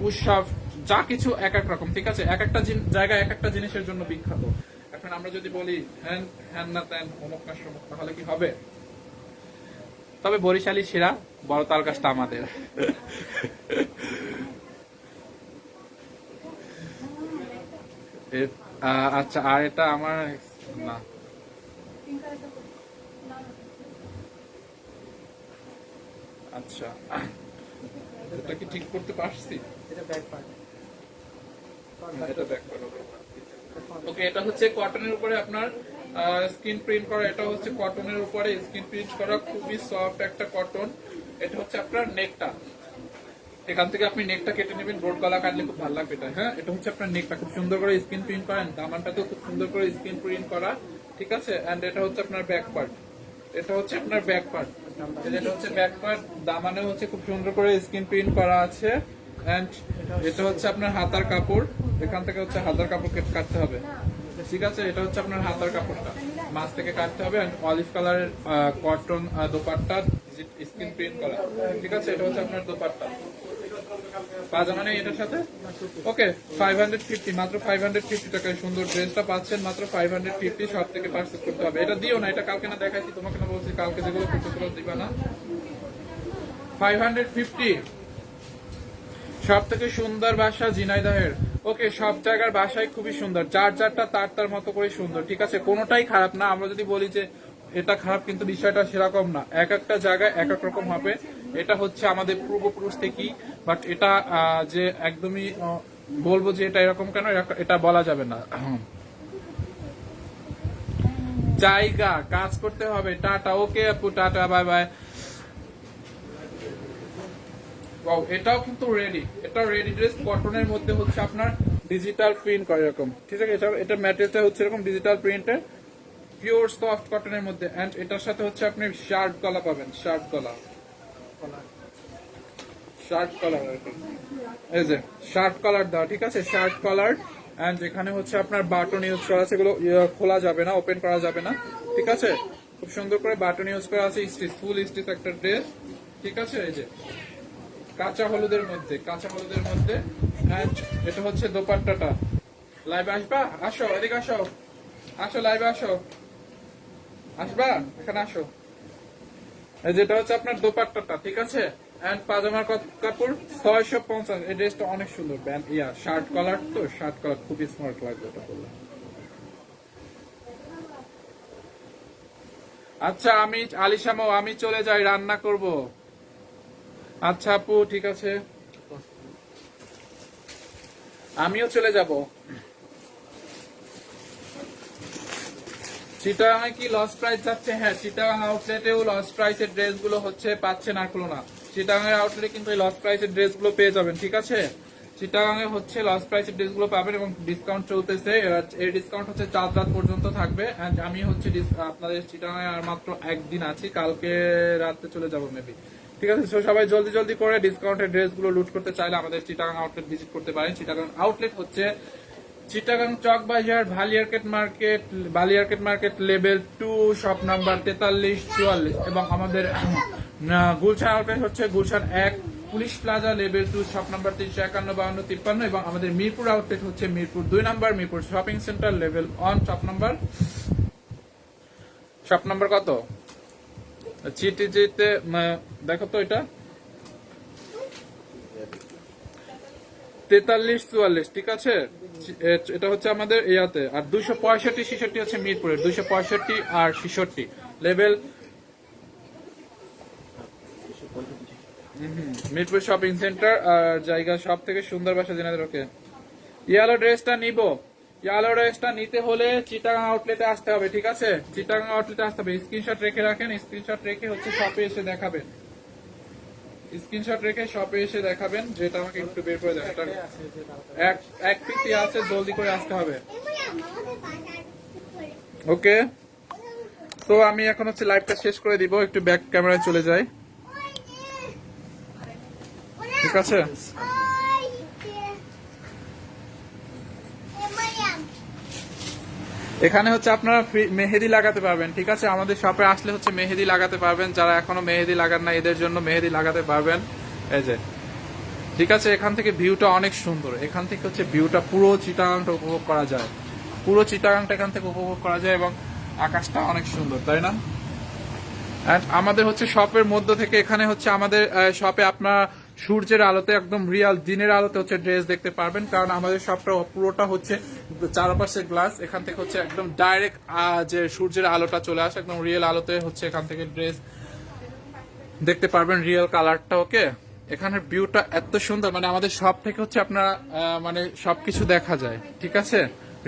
উৎসব যা কিছু এক এক রকম, ঠিক আছে? এক একটা জায়গায় এক একটা জিনিসের জন্য বিখ্যাত। এখন আমরা যদি বলি হ্যান হ্যান না ত্যান অমুক না সমুক, তাহলে কি হবে? তবে বরিশালী সেরা, বড় তাল গাছটা আমাদের। আচ্ছা, আর এটা আমার না, আচ্ছা এটা কি ঠিক করতে পারছি? এটা ব্যাক পার্ট। এটা ব্যাক করো। ওকে, এটা হচ্ছে কটনের উপরে আপনার স্কিন প্রিন্ট করা, এটা হচ্ছে কটনের উপরে স্কিন প্রিন্ট করা, খুবই সফট একটা কটন। এটা হচ্ছে আপনার নেকটা, এখান থেকে আপনি নেকটা কেটে নেবেন, রোড গলা কাটলে খুব ভালো লাগবে এটা। হ্যাঁ, এটা হচ্ছে আপনার নেকটা খুব সুন্দর করে স্কিন প্রিন্ট করেন, দামানটাতেও খুব সুন্দর করে স্কিন প্রিন্ট করা, ঠিক আছে? এন্ড এটা হচ্ছে আপনার ব্যাক পার্ট, এটা হচ্ছে আপনার ব্যাক পার্ট, এটা হচ্ছে ব্যাক পার্ট, দামানে হচ্ছে খুব সুন্দর করে স্কিন প্রিন্ট করা আছে। এন্ড এটা হচ্ছে আপনার হাতার কাপড়, এখান থেকে হচ্ছে হাতার কাপড় কাটতে হবে, ঠিক আছে? এটা হচ্ছে আপনার হাতার কাপড়টা মাছ থেকে কাটতে হবে। অলিভ কালারের কটন দোপাট্টা স্কিন প্রিন্ট করা, ঠিক আছে? এটা হচ্ছে আপনার দোপাট্টা, পাজামা নেই এটার সাথে। ওকে, 550, মাত্র 550 টাকায় সুন্দর ড্রেসটা পাচ্ছেন, মাত্র 550। সব থেকে পারচেজ করতে হবে। এটা দিও না, এটা কালকে না দেখাইছি তোমাকে, না বলছি কালকে যেগুলো করতে সেগুলো দিবা না। 550 সব থেকে সুন্দর বাসা ঝিনাইদহের। ওকে, সব জায়গার বাসায় খুবই সুন্দর, যার যারটা তার তার মতো করে সুন্দর, ঠিক আছে? কোনোটাই খারাপ না। আমরা যদি বলি যে এটা খারাপ, কিন্তু বিষয়টা সেরকম না, এক একটা জায়গায় এক এক রকম হবে। এটা হচ্ছে আমাদের পূর্বপুরুষ থেকেই, বাট এটা যে একদমই বলবো যে এটা এরকম কেন, এটা বলা যাবে না। জায়গা কাজ করতে হবে। টাটা। ওকে আপু, টাটা, বাই বাই। এটাও কিন্তু রেডি, এটা রেডি ড্রেস, কটনের মধ্যে হচ্ছে আপনার ডিজিটাল প্রিন্ট করে এরকম, ঠিক আছে? এটা ম্যাটেরিয়ালটা হচ্ছে এরকম ডিজিটাল প্রিন্টের, পিওর সফট কটনের মধ্যে। এন্ড এটার সাথে হচ্ছে আপনি শার্ট গলা পাবেন, শার্ট গলা, শার্ট কলার, এই যে শার্ট কলার দেওয়া, ঠিক আছে? Shirt collar. এন্ড এখানে হচ্ছে আপনার বাটন ইউজ করা আছে, এগুলো খোলা যাবে না, ওপেন করা যাবে না, ঠিক আছে? খুব সুন্দর করে বাটন ইউজ করা আছে, স্টিচ, ফুল স্টিচ একটা ড্রেস, ঠিক আছে? এই যে কাঁচা হলুদের মধ্যে, কাঁচা হলুদের মধ্যে। এন্ড এটা হচ্ছে দোপাট্টাটা। লাইভে আসবা? আসো, এদিকে আসো, আসো লাইভে আসো, আসবা এখানে আসো। এই যেটা হচ্ছে আপনার দোপাট্টাটা, ঠিক আছে? এন্ড পাজামার কাপড় 650। এই ড্রেসটা অনেক সুন্দর, ব্যান্ড শার্ট কলার, তো শার্ট কলার খুবই স্মার্ট লাগবে এটা করলে। আচ্ছা, আমি আলিশামো, আমি চলে যাই, রান্না করব। আচ্ছা আপু, ঠিক আছে, আমিও চলে যাব। চিটাগাঙে কি লস প্রাইস যাচ্ছে? হ্যাঁ, চিটাগাং আউটলেটেও লস প্রাইসের ড্রেসগুলো হচ্ছে পাচ্ছেন আর খুলনা। চিটাগাঙের আউটলেটে কিন্তু এই লস প্রাইসের ড্রেসগুলো পেয়ে যাবেন, ঠিক আছে? চিটাগাঙে হচ্ছে লস প্রাইসের ড্রেসগুলো পাবেন এবং ডিসকাউন্ট চলতেছে। এই ডিসকাউন্ট হচ্ছে 4 রাত পর্যন্ত থাকবে। And আমি হচ্ছে আপনাদের চিটাগাঙে আর মাত্র একদিন আছি, কালকে রাতে চলে যাবো মেবি, ঠিক আছে? সো সবাই জলদি জলদি করে ডিসকাউন্টের ড্রেসগুলো লুট করতে চাইলে আমাদের চিটাগাং আউটলেট ভিজিট করতে পারেন। চিটাগাং আউটলেট হচ্ছে চিটাগাং চক বাজার, বালিয়ারকেট মার্কেট লেভেল 2, শপ নাম্বার 4344 এবং আমাদের গুলশান আউটলেট হচ্ছে Gulshan 1, police plaza level 2, shop number 351, 52, 53 এবং আমাদের মিরপুর আউটলেট হচ্ছে Mirpur 2 number, Mirpur shopping centre level 1, shop number কত? চিটিজিতে দেখো তো, এটা 4344, ঠিক আছে? এটা হচ্ছে আমাদের ইয়াতে। আর 265 66 হচ্ছে মিরপুরের, 265 আর 66 লেভেল মিরপুর শপিং সেন্টার আর জায়গা সব থেকে সুন্দর বাসা দিনাজপুর। ওকে, ইয়েলো ড্রেসটা নিতে হলে চিটাগাং আউটলেটে আসতে হবে, ঠিক আছে? চিটাগাং আউটলেটে আসতে হবে। স্ক্রিনশট রেখে রাখেন, স্ক্রিনশট রেখে হচ্ছে শপে এসে দেখাবেন, যেটা আমাকে একটু বের করে দেন। এটা এক পিসি আছে, জলদি করে আসতে হবে। ওকে, তো আমি এখন হচ্ছে লাইভটা শেষ করে দিব, একটু ব্যাক ক্যামেরায় চলে যাই, ঠিক আছে? এখানে হচ্ছে আপনারা মেহেদি লাগাতে পারবেন, ঠিক আছে? আমাদের শপে আসলে হচ্ছে মেহেদি লাগাতে পারবেন। যারা এখনো মেহেদি লাগান না, এদের জন্য মেহেদি লাগাতে পারবেন, এই যে, ঠিক আছে? এখান থেকে ভিউটা অনেক সুন্দর, এখান থেকে হচ্ছে ভিউটা পুরো চিটাগাংটা উপভোগ করা যায়, এখান থেকে উপভোগ করা যায় এবং আকাশটা অনেক সুন্দর, তাই না? And আমাদের হচ্ছে শপের মধ্য থেকে এখানে হচ্ছে আমাদের শপে আপনার সূর্যের আলোতে, একদম রিয়াল দিনের আলোতে হচ্ছে ড্রেস দেখতে পারবেন, কারণ আমাদের শপটা পুরোটা হচ্ছে চারপাশে গ্লাস। এখান থেকে হচ্ছে একদম ডাইরেক্ট যে সূর্যের আলোটা চলে আসে, একদম রিয়েল আলোতে হচ্ছে এখান থেকে ড্রেস দেখতে পারবেন, রিয়েল কালারটা। ওকে, এখানের ভিউটা এত সুন্দর, মানে আমাদের শপ থেকে হচ্ছে আপনারা মানে সবকিছু দেখা যায়, ঠিক আছে?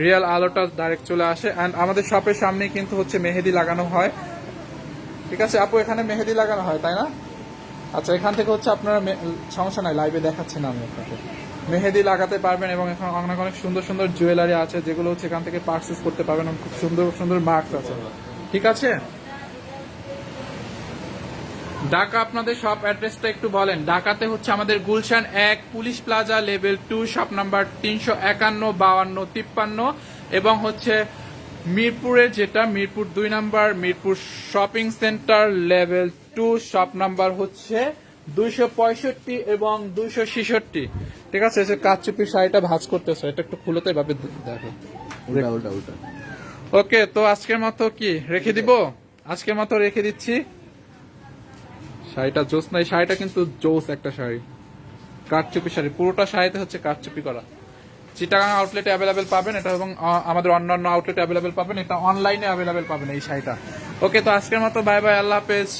রিয়েল আলোটা ডাইরেক্ট চলে আসে। অ্যান্ড আমাদের শপের সামনে কিন্তু হচ্ছে মেহেদি লাগানো হয়, ঠিক আছে? আপু, এখানে মেহেদি লাগানো হয়, তাই না? আচ্ছা, এখান থেকে হচ্ছে আপনারা সমস্যা নাই, লাইভে দেখাচ্ছি না আমি আপনাকে, মেহেদি লাগাতে পারবেন এবং এখানে অনেক অনেক সুন্দর সুন্দর জুয়েলারি আছে, যেগুলো হচ্ছে এখান থেকে পারচেস করতে পারবেন। খুব সুন্দর সুন্দর মার্কস আছে, ঠিক আছে? ঢাকা আপনাদের শপ অ্যাড্রেসটা একটু বলেন। ঢাকাতে হচ্ছে আমাদের Gulshan 1, police plaza level 2, shop number 351, 52, 53 এবং হচ্ছে মিরপুরে যেটা Mirpur 2 number, Mirpur shopping centre level 2, shop number হচ্ছে 265 এবং 266, ঠিক আছে? কাচচুপির শাড়িটা ভাঁজ করতেছে, এটা একটু খুলে তো এভাবে দেখো। ওকে, তো আজকের মতো কি রেখে দিব? আজকের মতো রেখে দিচ্ছি। শাড়িটা জোস নাই, শাড়িটা কিন্তু জোস একটা শাড়ি, কাঠচুপি শাড়ি, পুরোটা শাড়িতে হচ্ছে কাঠচুপি করা। চিটাগাং আউটলেটে অ্যাভেলেবেল পাবেন এটা, এবং আমাদের অন্যান্য আউটলেটে অ্যাভেলেবেল পাবেন, এটা অনলাইনে অ্যাভেলেবেল পাবেন এই শাড়িটা। ওকে, তো আজকের মতো বাই বাই, আল্লাহ হাফেজ।